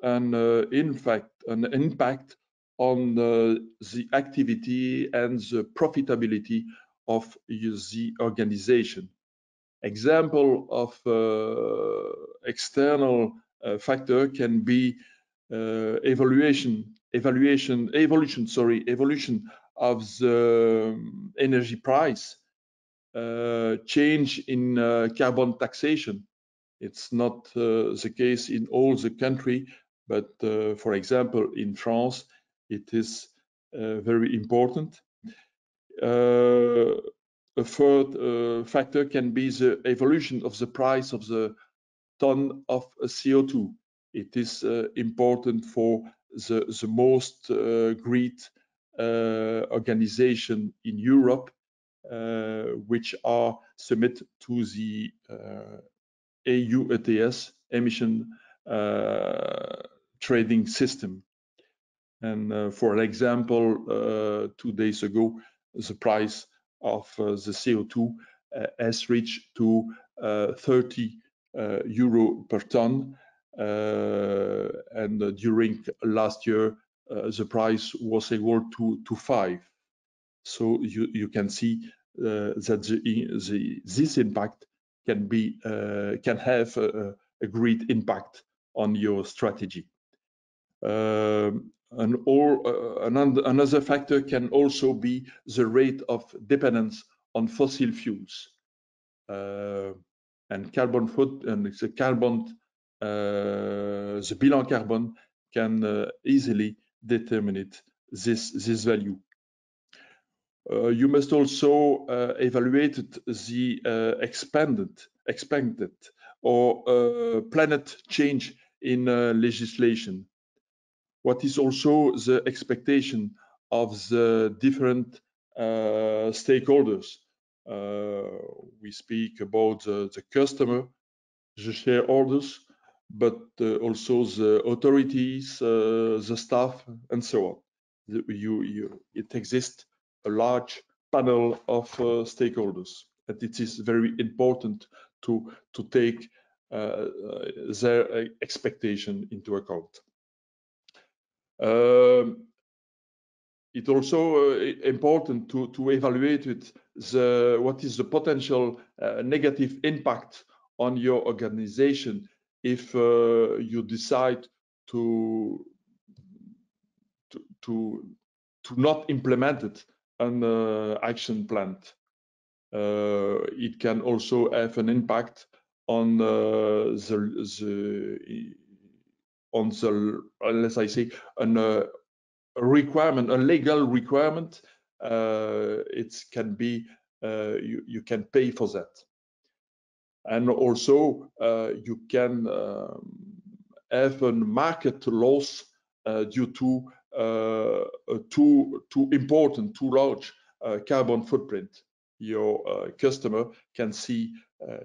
an impact on the activity and the profitability of the organization. Example of external factor can be evolution of the energy price, change in carbon taxation. It's not the case in all the country, but for example, in France, it is very important. A third factor can be the evolution of the price of the ton of CO2. It is important for the most great organization in Europe, which are submitted to the EU ETS emission trading system. And for example, 2 days ago, the price of the CO2 has reached to 30 euro per ton, and during last year the price was equal to 5. So you can see that this impact can have a great impact on your strategy. Another factor can also be the rate of dependence on fossil fuels, and carbon foot and the bilan carbone can easily determine this value. You must also evaluate the expected or planet change in legislation. What is also the expectation of the different stakeholders? We speak about the customer, the shareholders, but also the authorities, the staff, and so on. It exists a large panel of stakeholders, and it is very important to take their expectation into account. It's also important to evaluate what is the potential negative impact on your organization if you decide to not implement it an action plan. It can also have an impact on let's say a requirement, a legal requirement. It can be you can pay for that, and also you can have a market loss due to too important, too large carbon footprint. Your customer can see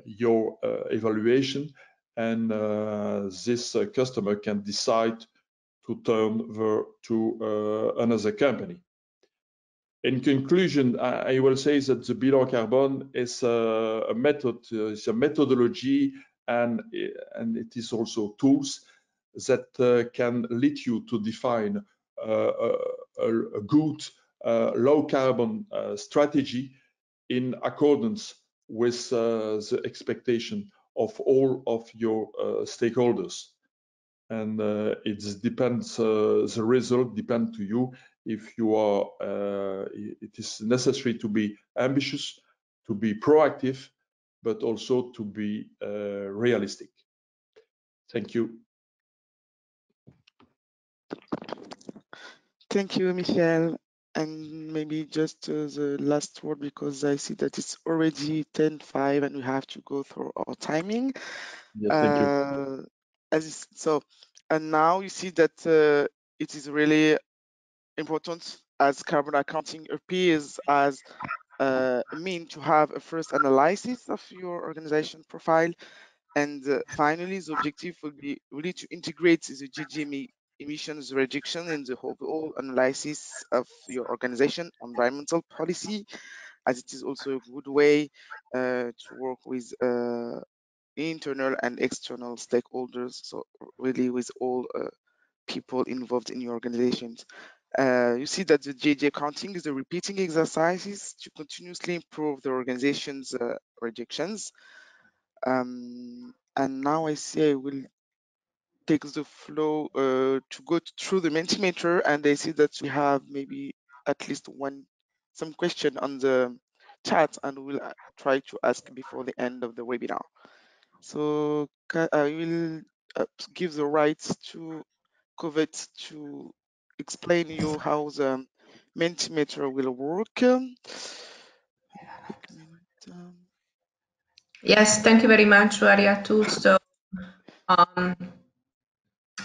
your evaluation, and this customer can decide to turn to another company. In conclusion, I will say that the Bilan Carbone is a method, it's a methodology, and it is also tools that can lead you to define a good low carbon strategy in accordance with the expectation of all of your stakeholders. And it depends, the result depends to you. If you are, it is necessary to be ambitious, to be proactive, but also to be realistic. Thank you. Thank you, Michel. And maybe just the last word, because I see that it's already 10:05 and we have to go through our timing. Yes, thank you. And now you see that it is really important, as carbon accounting appears as a mean to have a first analysis of your organization profile. And finally, the objective will be really to integrate the GHG emissions reduction in the overall analysis of your organization environmental policy, as it is also a good way to work with internal and external stakeholders, so really with all people involved in your organizations. You see that the GHG accounting is a repeating exercises to continuously improve the organization's reductions. And now I see I will take the flow to go through the Mentimeter, and I see that we have maybe at least some question on the chat, and we'll try to ask before the end of the webinar. So I will give the rights to KÖVET to explain you how the Mentimeter will work. Yes, thank you very much, Variatu. So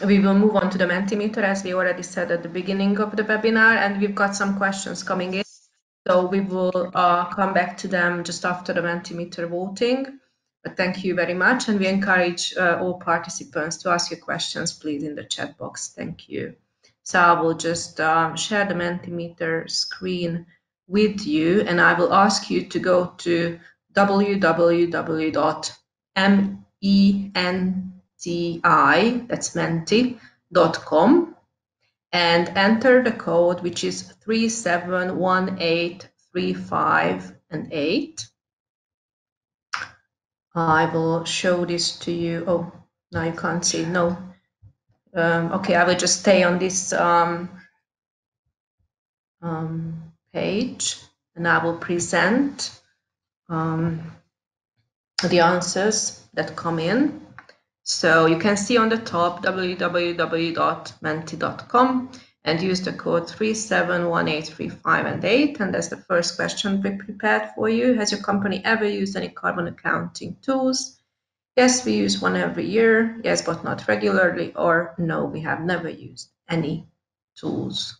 we will move on to the Mentimeter, as we already said at the beginning of the webinar, and we've got some questions coming in. So we will come back to them just after the Mentimeter voting. But thank you very much, and we encourage all participants to ask your questions, please, in the chat box. Thank you. So I will just share the Mentimeter screen with you, and I will ask you to go to www.menti.com and enter the code, which is 371835 and 8. I will show this to you. Oh, now you can't see. No. Okay, I will just stay on this page, and I will present the answers that come in. So you can see on the top www.menti.com and use the code 371835 and 8. And that's the first question we prepared for you. Has your company ever used any carbon accounting tools? Yes, we use one every year. Yes, but not regularly. Or no, we have never used any tools.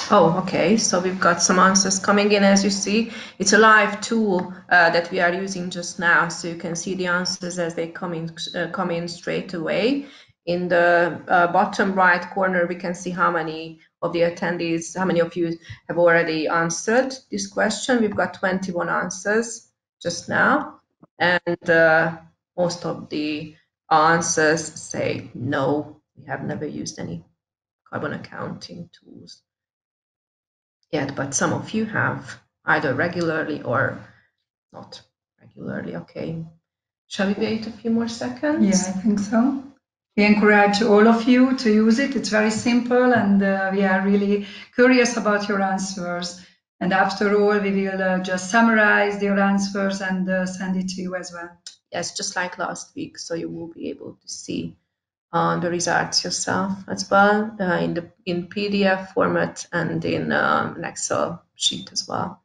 Oh, okay. So we've got some answers coming in. As you see, it's a live tool that we are using just now, so you can see the answers as they come in straight away. In the bottom right corner, we can see how many of the attendees, how many of you have already answered this question. We've got 21 answers just now, and most of the answers say no, we have never used any carbon accounting tools yet, but some of you have either regularly or not regularly. Okay, shall we wait a few more seconds? Yeah, I think so. We encourage all of you to use it. It's very simple, and we are really curious about your answers. And after all, we will just summarize your answers and send it to you as well. Yes, just like last week, so you will be able to see the results yourself as well in PDF format and in an Excel sheet as well.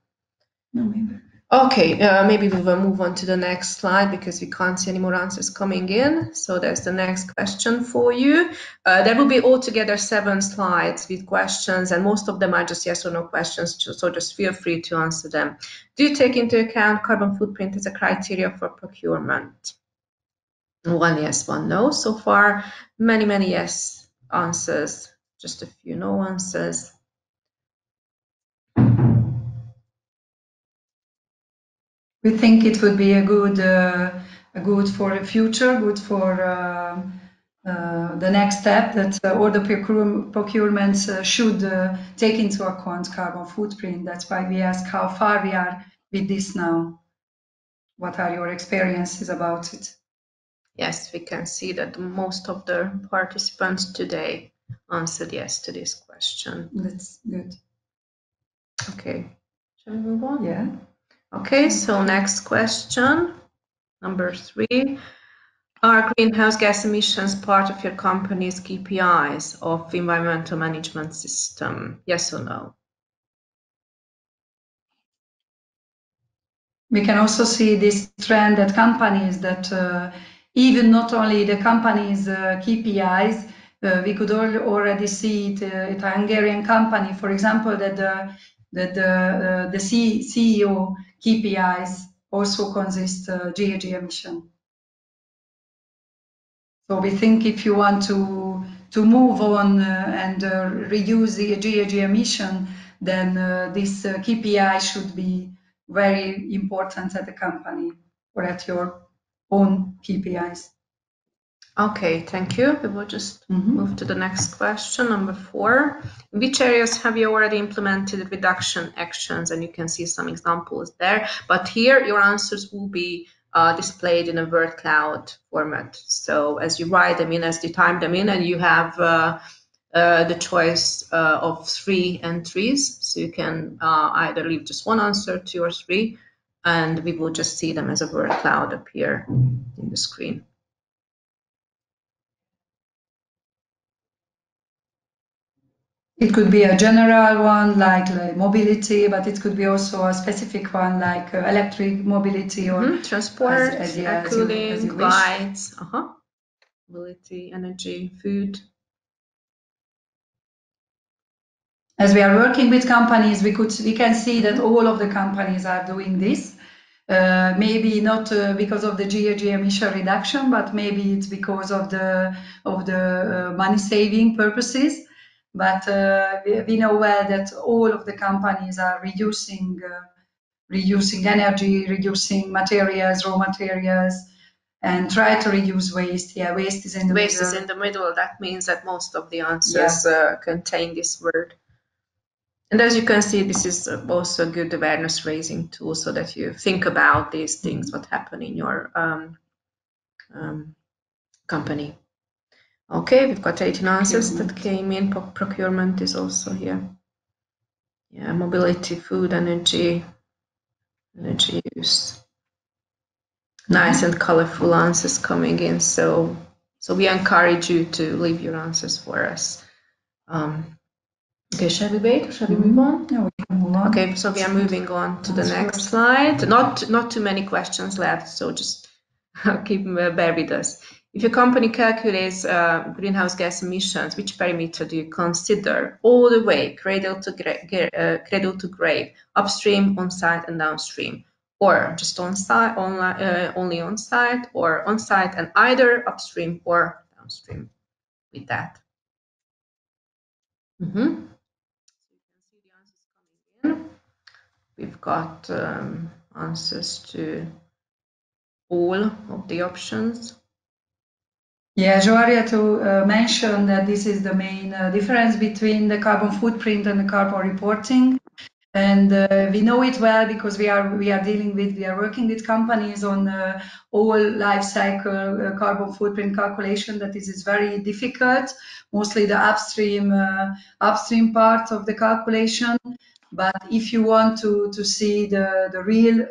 No, maybe. Okay, maybe we will move on to the next slide because we can't see any more answers coming in. So there's the next question for you. There will be altogether 7 slides with questions, and most of them are just yes or no questions, so just feel free to answer them. Do you take into account carbon footprint as a criteria for procurement? 1 yes, 1 no. So far, many yes answers, just a few no answers. We think it would be a good for the future, good for the next step, that all the procurements should take into account carbon footprint. That's why we ask how far we are with this now. What are your experiences about it? Yes, we can see that most of the participants today answered yes to this question. That's good. Okay, shall we move on? Yeah. Okay, so next question, number 3. Are greenhouse gas emissions part of your company's KPIs of environmental management system? Yes or no? We can also see this trend that companies that even not only the companies' KPIs, we could already see it at a Hungarian company, for example, that the CEO KPIs also consist GHG emission. So we think if you want to move on and reduce the GHG emission, then this KPI should be very important at the company or at your own KPIs. Okay, thank you. We will just move to the next question, number 4. In which areas have you already implemented reduction actions? And you can see some examples there. But here, your answers will be displayed in a word cloud format. So as you write them in, as you type them in, and you have the choice of 3 entries. So you can either leave just one answer, 2 or 3, and we will just see them as a word cloud appear in the screen. It could be a general one like mobility, but it could be also a specific one like electric mobility or transport, air cooling, lights, mobility, energy, food. As we are working with companies, we can see that all of the companies are doing this. Maybe not because of the GHG emission reduction, but maybe it's because of the money saving purposes. But we know well that all of the companies are reducing energy, reducing materials, raw materials, and try to reduce waste. Yeah, waste is in the middle. Waste is in the middle. That means that most of the answers contain this word. And as you can see, this is also a good awareness raising tool so that you think about these things, what happen in your company. Okay, we've got 18 answers that came in. Procurement is also here. Yeah, mobility, food, energy use. Nice and colorful answers coming in. So we encourage you to leave your answers for us. Okay, shall we wait? Shall we move on? Yeah, we can move on. Okay, so we are moving on to the next slide. Not too many questions left, so just bear with us. If your company calculates greenhouse gas emissions, which parameter do you consider all the way, cradle to grave, upstream, on-site, and downstream? Or just on-site, only on-site, or on-site and either upstream or downstream with that? We've got answers to all of the options. Yeah, Joaria, to mention that this is the main difference between the carbon footprint and the carbon reporting. And we know it well because we are working with companies on all life cycle carbon footprint calculation. That is very difficult, mostly the upstream part of the calculation. But if you want to see the real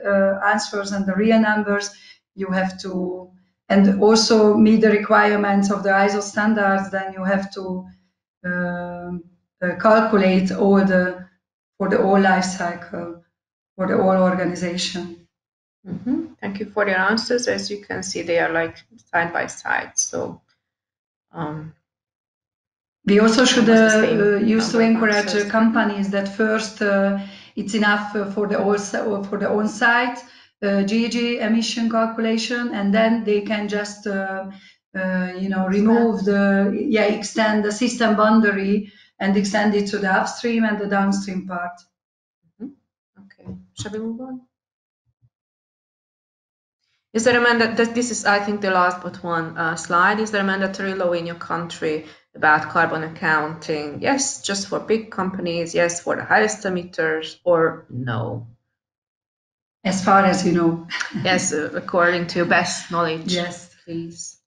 answers and the real numbers, you have to, and also meet the requirements of the ISO standards, then you have to calculate all for the whole life cycle, for the whole organization. Thank you for your answers. As you can see, they are like side by side. So we also should use to encourage companies that first it's enough for the on-site GHG emission calculation, and then they can just remove extend the system boundary and extend it to the upstream and the downstream part. Okay, shall we move on? Is there a this is, I think, the last but one slide. Is there a mandatory law in your country about carbon accounting? Yes, just for big companies. Yes, for the highest emitters, or no? As far as you know. Yes, according to your best knowledge. Yes, please.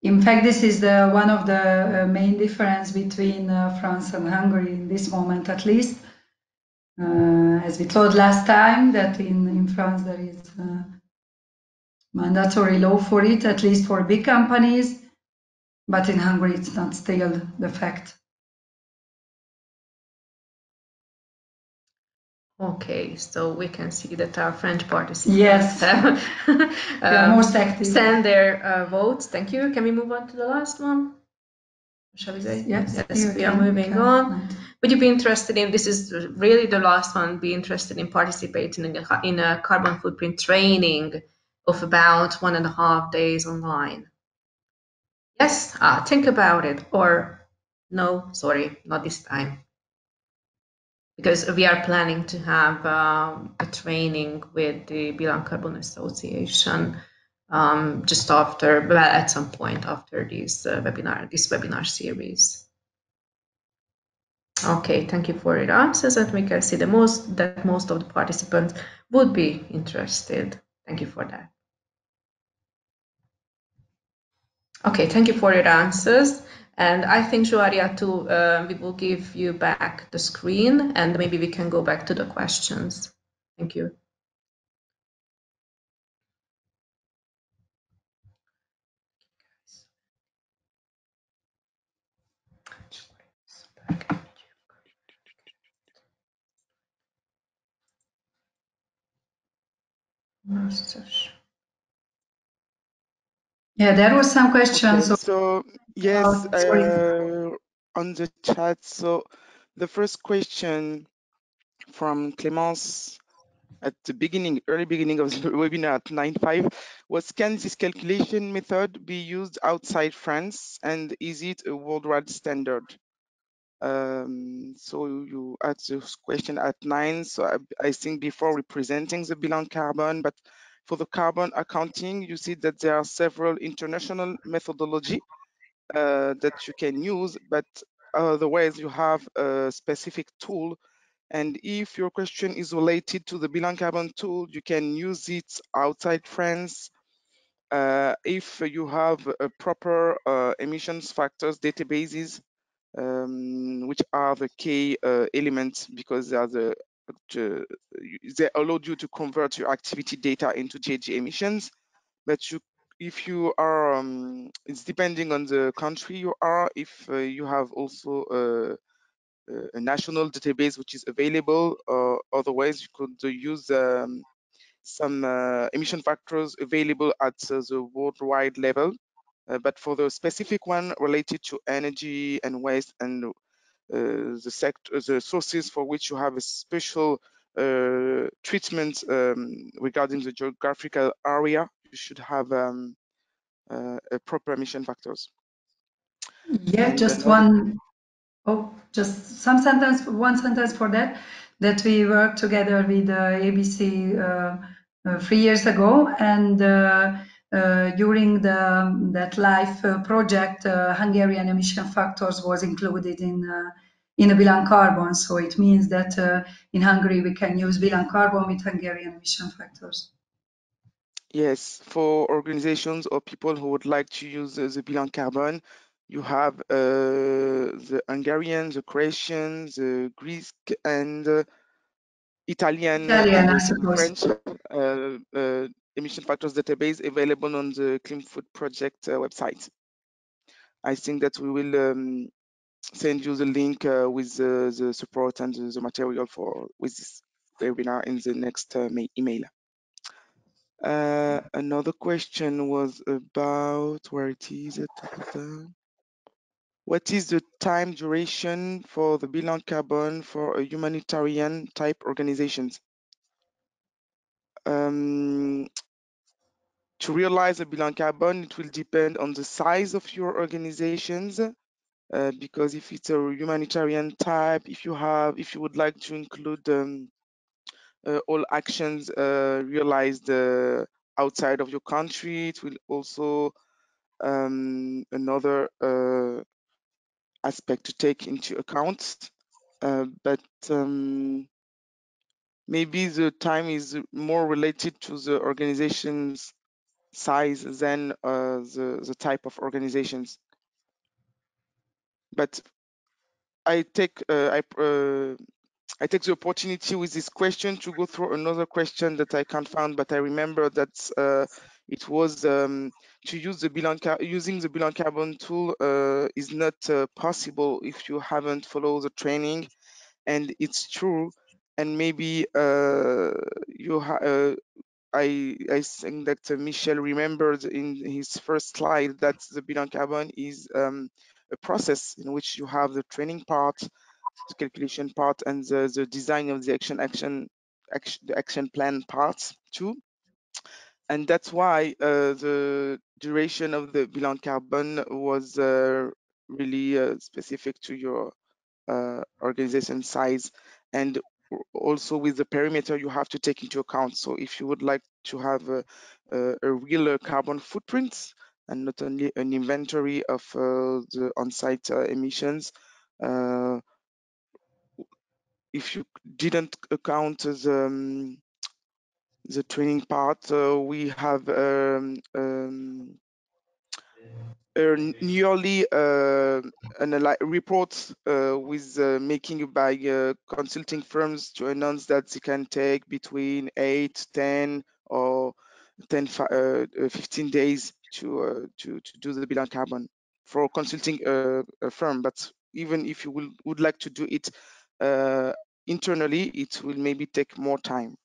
In fact, this is one of the main difference between France and Hungary in this moment, at least. As we told last time, that in France there is mandatory law for it, at least for big companies, but in Hungary it's not still the fact. Okay, so we can see that our French participants have most active. Send their votes. Thank you. Can we move on to the last one? Shall we say? Yes, we are moving on. Would you be interested in, this is really the last one, be interested in participating in a carbon footprint training of about 1.5 days online? Yes, think about it. Or no, sorry, not this time. Because we are planning to have a training with the Bilan Carbone Association just after, well, at some point after this webinar series. Okay, thank you for your answers, and we can see that most of the participants would be interested. Thank you for that. Okay, thank you for your answers. And I think, Joaria, too, we will give you back the screen, and maybe we can go back to the questions. Thank you. Yeah, there was some questions. Okay, so yes, on the chat. So the first question from Clémence at the early beginning of the webinar at 9:05 was, can this calculation method be used outside France, and is it a worldwide standard? So you asked this question at 9, so I think before representing the Bilan Carbone, but for the carbon accounting, you see that there are several international methodology that you can use, but otherwise you have a specific tool. And if your question is related to the Bilan Carbone tool, you can use it outside France. If you have a proper emissions factors databases, which are the key elements, because they are the they allowed you to convert your activity data into GHG emissions, but if you are, it's depending on the country you are. If you have also a national database which is available, otherwise you could use some emission factors available at the worldwide level. But for the specific one related to energy and waste and the sources for which you have a special treatment regarding the geographical area, you should have a proper emission factors. Yeah, And just another, just one sentence for that we worked together with ABC 3 years ago, and during that live project, Hungarian emission factors was included in the Bilan Carbone. So it means that in Hungary we can use Bilan Carbone with Hungarian emission factors. yes, for organizations or people who would like to use the Bilan Carbone, you have the Hungarian, the Croatian, the Greek, and Italian, and I also the suppose. French emission factors database available on the Clean Food Project website. I think that we will send you the link with the support and the material with this webinar in the next email. Another question was about, where it is, what is the time duration for the Bilan Carbone for a humanitarian type organizations? To realize a Bilan Carbone, it will depend on the size of your organizations, because if it's a humanitarian type, if you would like to include all actions realized outside of your country, it will also another aspect to take into account. But maybe the time is more related to the organization's size than the type of organizations. But I take I take the opportunity with this question to go through another question that I can't find, but I remember that it was to use the using the Bilan Carbone tool is not possible if you haven't followed the training, and it's true. And maybe I think that Michel remembered in his first slide that the Bilan Carbone is a process in which you have the training part, the calculation part, and the design of the action plan parts too. And that's why the duration of the Bilan Carbone was really specific to your organization size, and also with the perimeter you have to take into account. So if you would like to have a real carbon footprint and not only an inventory of the on-site emissions, if you didn't account the training part, we have nearly reports with making by consulting firms to announce that they can take between 8, 10, or 15 days to do the Bilan Carbone for consulting a firm. But even if you would like to do it internally, it will maybe take more time.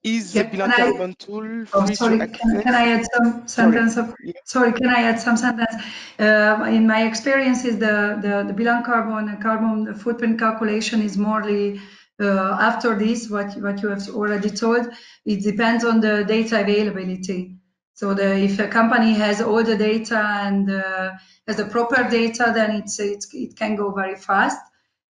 Is the Bilan Carbone tool free to access? Can I add some sentence? Sorry, can I add some sentence? In my experiences, the Bilan carbon footprint calculation is morely after this, what you have already told. It depends on the data availability. So if a company has all the data and has the proper data, then it can go very fast.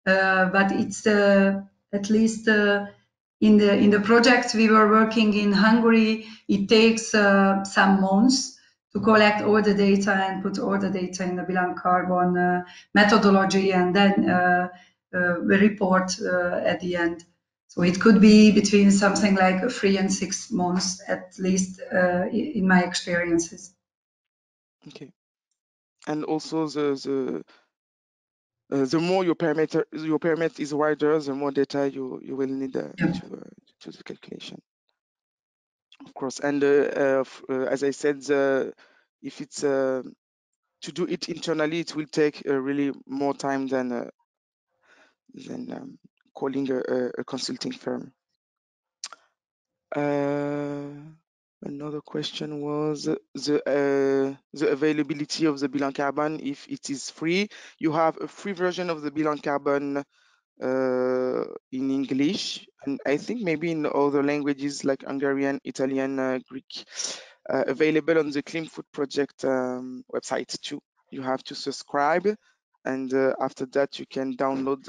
But it's at least in the projects we were working in Hungary, it takes some months to collect all the data and put all the data in the Bilan Carbone methodology, and then we report at the end. So it could be between something like 3 and 6 months, at least in my experiences. Okay. And also the the more your parameter is wider, the more data you will need to the calculation. Of course, and as I said, if it's to do it internally, it will take really more time than calling a consulting firm. Another question was the availability of the Bilan Carbone. If it is free, you have a free version of the Bilan Carbone in English, and I think maybe in other languages like Hungarian, Italian, Greek, available on the Clean Food Project website too. You have to subscribe, and after that you can download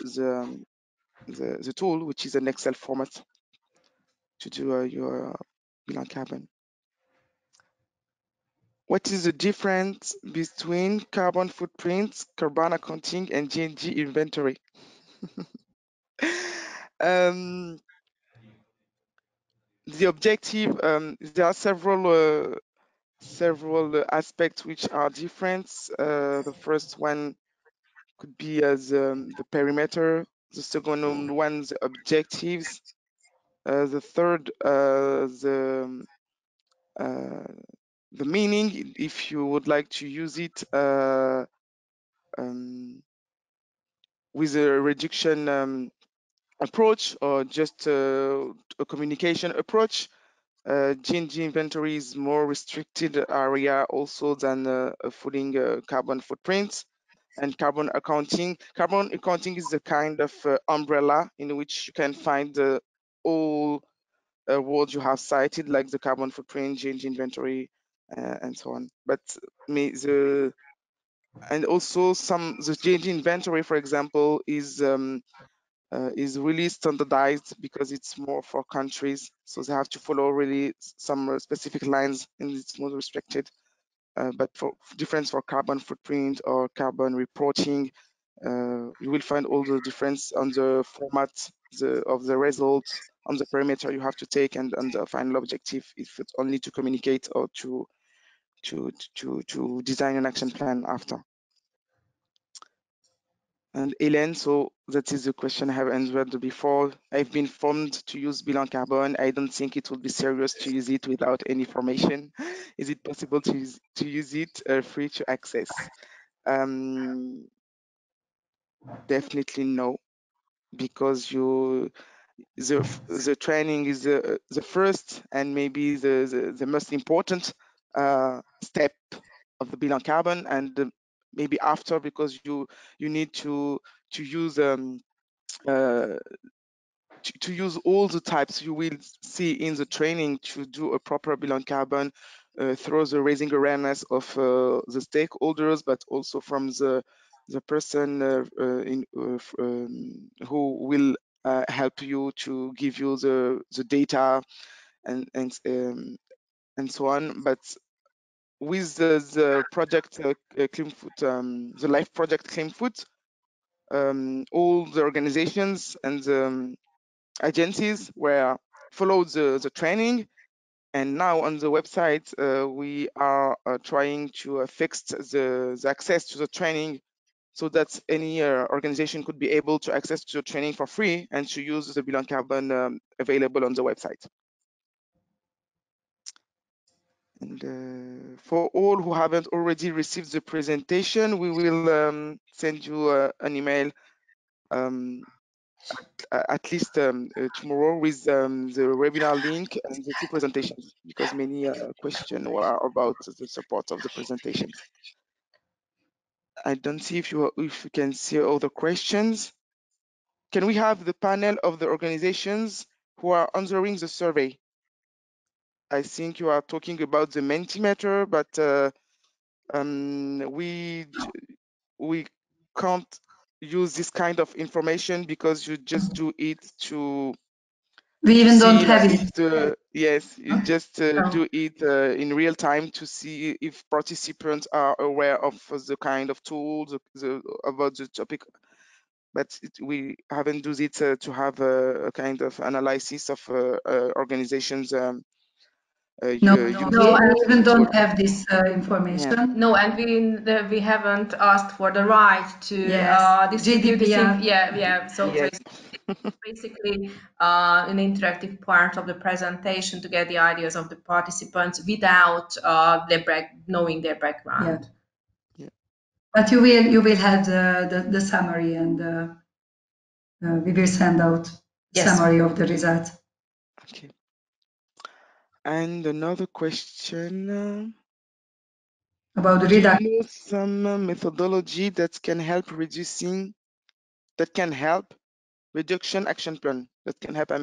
the tool, which is an Excel format, to do your Bilan Carbone. What is the difference between carbon footprints, carbon accounting, and G&G inventory? The objective, there are several aspects which are different. The first one could be as the perimeter. The second one, the objectives. The third, the meaning, if you would like to use it with a reduction approach or just a communication approach. G&G inventory is more restricted area also than putting carbon footprints. And carbon accounting is a kind of umbrella in which you can find all words you have cited, like the carbon footprint, G&G inventory, and so on. But and also the G&G inventory, for example, is really standardized because it's more for countries, so they have to follow really some specific lines, and it's more restricted. But for difference for carbon footprint or carbon reporting, you will find all the difference on the format of the results, on the parameter you have to take, and on the final objective, if it's only to communicate or to design an action plan after. And Hélène, so that is the question I have answered before. I've been informed to use Bilan Carbone. I don't think it would be serious to use it without any information. Is it possible to use it free to access? Definitely no, because the training is the first and maybe the most important step of the Bilan Carbone, and maybe after, because you need to use to use all the types you will see in the training to do a proper Bilan Carbone through the raising awareness of the stakeholders, but also from the person who will help you to give you the data and so on. But with the project Clean Food, the life project Clean Food, all the organizations and the agencies were followed the training, and now on the website we are trying to fix the access to the training, so that any organization could be able to access to the training for free and to use the Bilan Carbone available on the website. And for all who haven't already received the presentation, we will send you an email at least tomorrow with the webinar link and the two presentations, because many questions were about the support of the presentations. I don't see if you can see all the questions. Can we have the panel of the organizations who are answering the survey? I think you are talking about the Mentimeter, but we can't use this kind of information because you just do it to we even see don't have it. Yes, you just do it in real time to see if participants are aware of the kind of tools about the topic, but we haven't do it to have a kind of analysis of organizations No, I even don't have this information. Yeah. No, and we haven't asked for the right to distribute GDPR. So it's basically an interactive part of the presentation to get the ideas of the participants without knowing their background. Yeah. But you will have the summary, and we will send out summary of the results. Okay. And another question about the do you know some methodology that can help reduction action plan that can help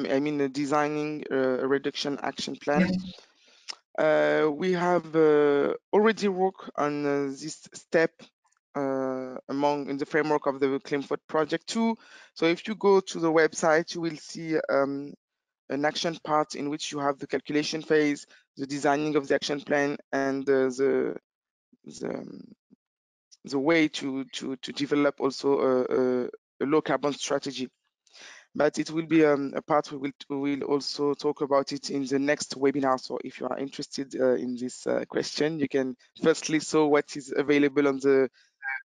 designing a reduction action plan? We have already worked on this step in the framework of the CleanFood project too. So if you go to the website, you will see an action part in which you have the calculation phase, the designing of the action plan, and the way to develop also a low carbon strategy. But it will be a part we will also talk about it in the next webinar. So if you are interested in this question, you can firstly saw what is available on the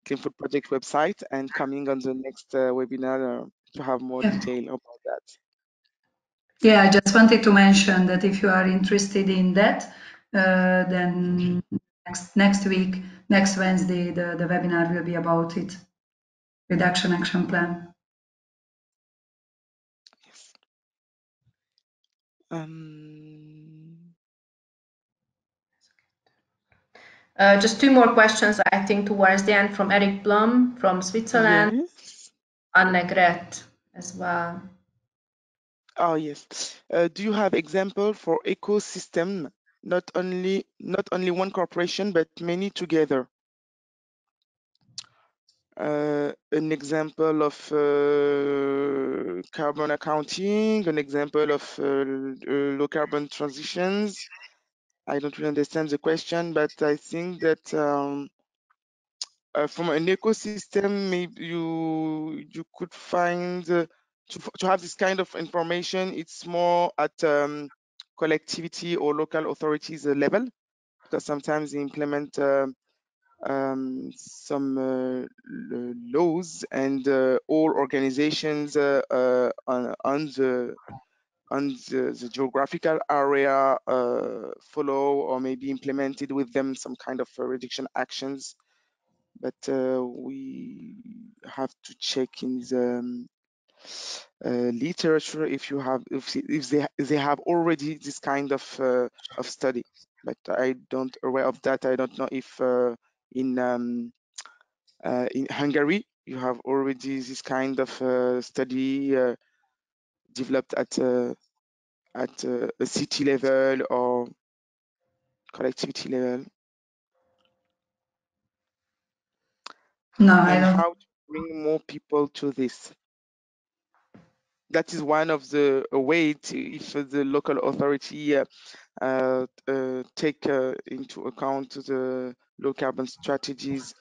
CleanFood project website and coming on the next webinar to have more detail about that. Yeah, I just wanted to mention that if you are interested in that, then next week, next Wednesday, the webinar will be about it. Reduction action plan. Yes. Just two more questions, I think, towards the end from Eric Blum from Switzerland. Yes. Annegret as well. Oh yes. Do you have example for ecosystem, not only one corporation but many together? An example of carbon accounting, an example of low carbon transitions. I don't really understand the question, but I think that from an ecosystem, maybe you could find to have this kind of information. It's more at collectivity or local authorities level, because sometimes they implement some laws, and all organizations on the geographical area follow or maybe implemented with them some kind of reduction actions. But we have to check in the literature if they have already this kind of study. But I don't aware of that. I don't know if in Hungary you have already this kind of study developed at a city level or collectivity level. No, and how to bring more people to this. That is one of the way if the local authority take into account the low carbon strategies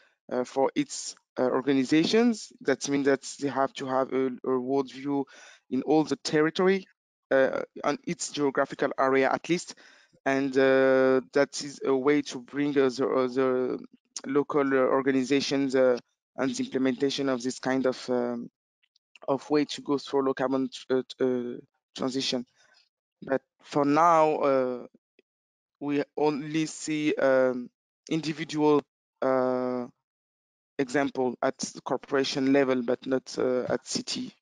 for its organizations. That means that they have to have a world view in all the territory on its geographical area at least, and that is a way to bring the local organizations and the implementation of this kind of way to go through low carbon transition. But for now, we only see individual example at the corporation level, but not at city.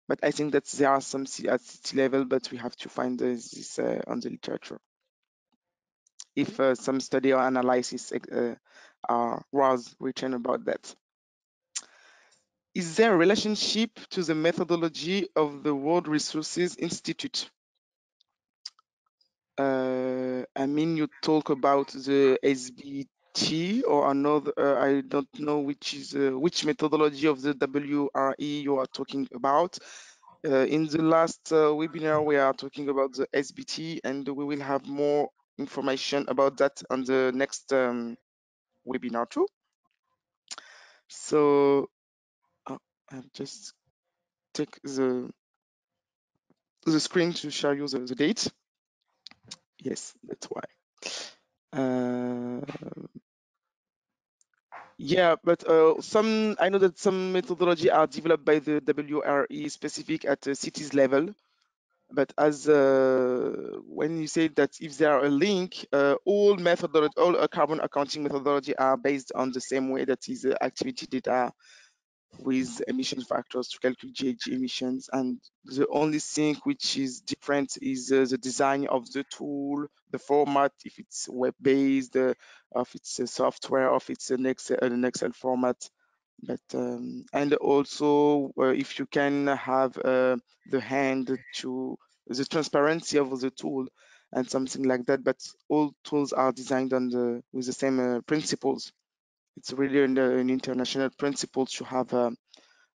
But I think that there are some at city level, but we have to find this on the literature. If some study or analysis was written about that. Is there a relationship to the methodology of the World Resources Institute? You talk about the SBT or another. I don't know which methodology of the WRE you are talking about. In the last webinar, we are talking about the SBT, and we will have more information about that on the next webinar too. So I'll just take the screen to show you the date. Yes, that's why. Yeah, but I know that some methodology are developed by the WRE specific at the cities level. But as when you say that if there are a link, all carbon accounting methodology are based on the same way, that is activity data with emission factors to calculate GHG emissions, and the only thing which is different is the design of the tool, the format, if it's web-based, if it's a software, if it's an Excel format. But and also if you can have the hand to the transparency of the tool and something like that. But all tools are designed on with the same principles. It's really an international principle to have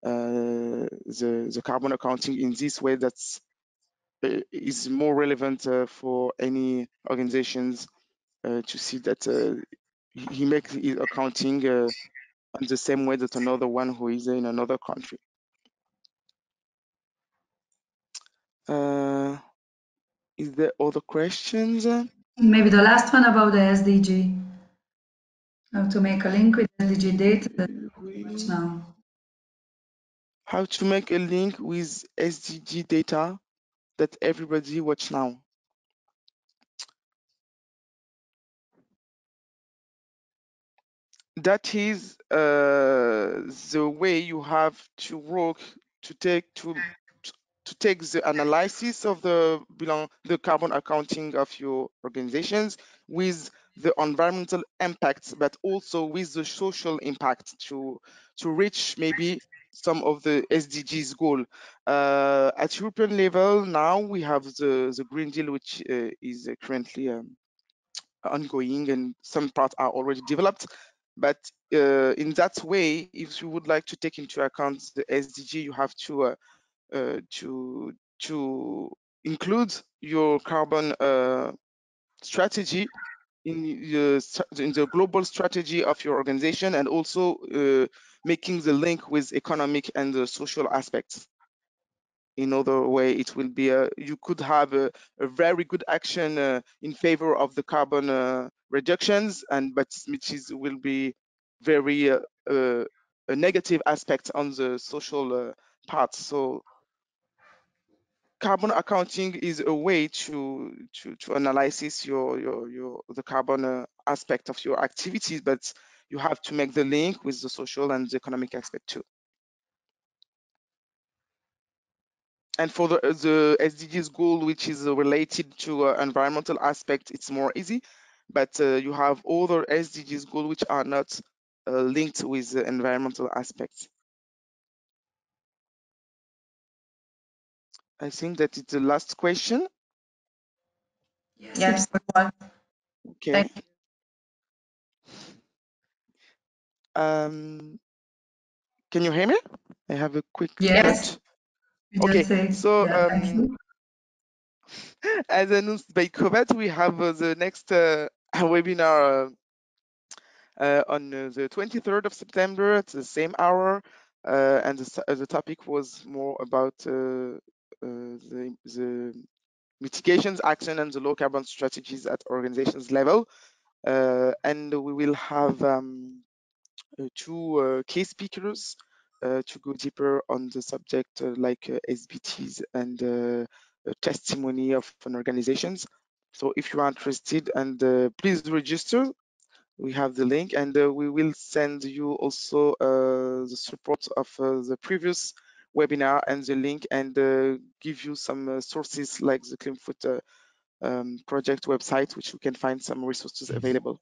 the carbon accounting in this way that's is more relevant for any organizations to see that he makes his accounting in the same way that another one who is in another country. Is there other questions? Maybe the last one about the SDG. How to make a link with SDG data that watch now. How to make a link with SDG data that everybody watch now. That is the way you have to work to take the analysis of the carbon accounting of your organizations with the environmental impacts, but also with the social impact to reach maybe some of the SDGs goal. At European level now we have the Green Deal, which is currently ongoing, and some parts are already developed. But in that way, if you would like to take into account the SDG, you have to include your carbon strategy in the global strategy of your organization, and also making the link with economic and the social aspects. In other way, it will be you could have a very good action in favor of the carbon reductions, but which will be very a negative aspect on the social part. So carbon accounting is a way to analyze the carbon aspect of your activities, but you have to make the link with the social and the economic aspect too. And for the SDGs goal, which is related to environmental aspect, it's more easy. But you have other SDGs goals which are not linked with the environmental aspects. I think that it's the last question. Yes. Okay. Can you hear me? I have a quick yes. Okay, say, so yeah, thank you. As announced by KÖVET, we have the next webinar on the 23rd of September at the same hour, and the topic was more about the mitigations action and the low carbon strategies at organizations level, and we will have two key speakers to go deeper on the subject, like SBTs and testimony of an organizations. So if you are interested, and please register. We have the link, and we will send you also the support of the previous webinar and the link, and give you some sources like the CleanFoot project website, which you can find some resources available.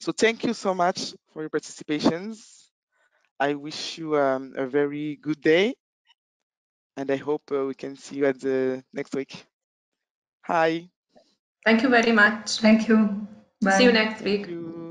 So thank you so much for your participations. I wish you a very good day, and I hope we can see you at the next week. Hi. Thank you very much. Thank you. Bye. See you next week. Thank you.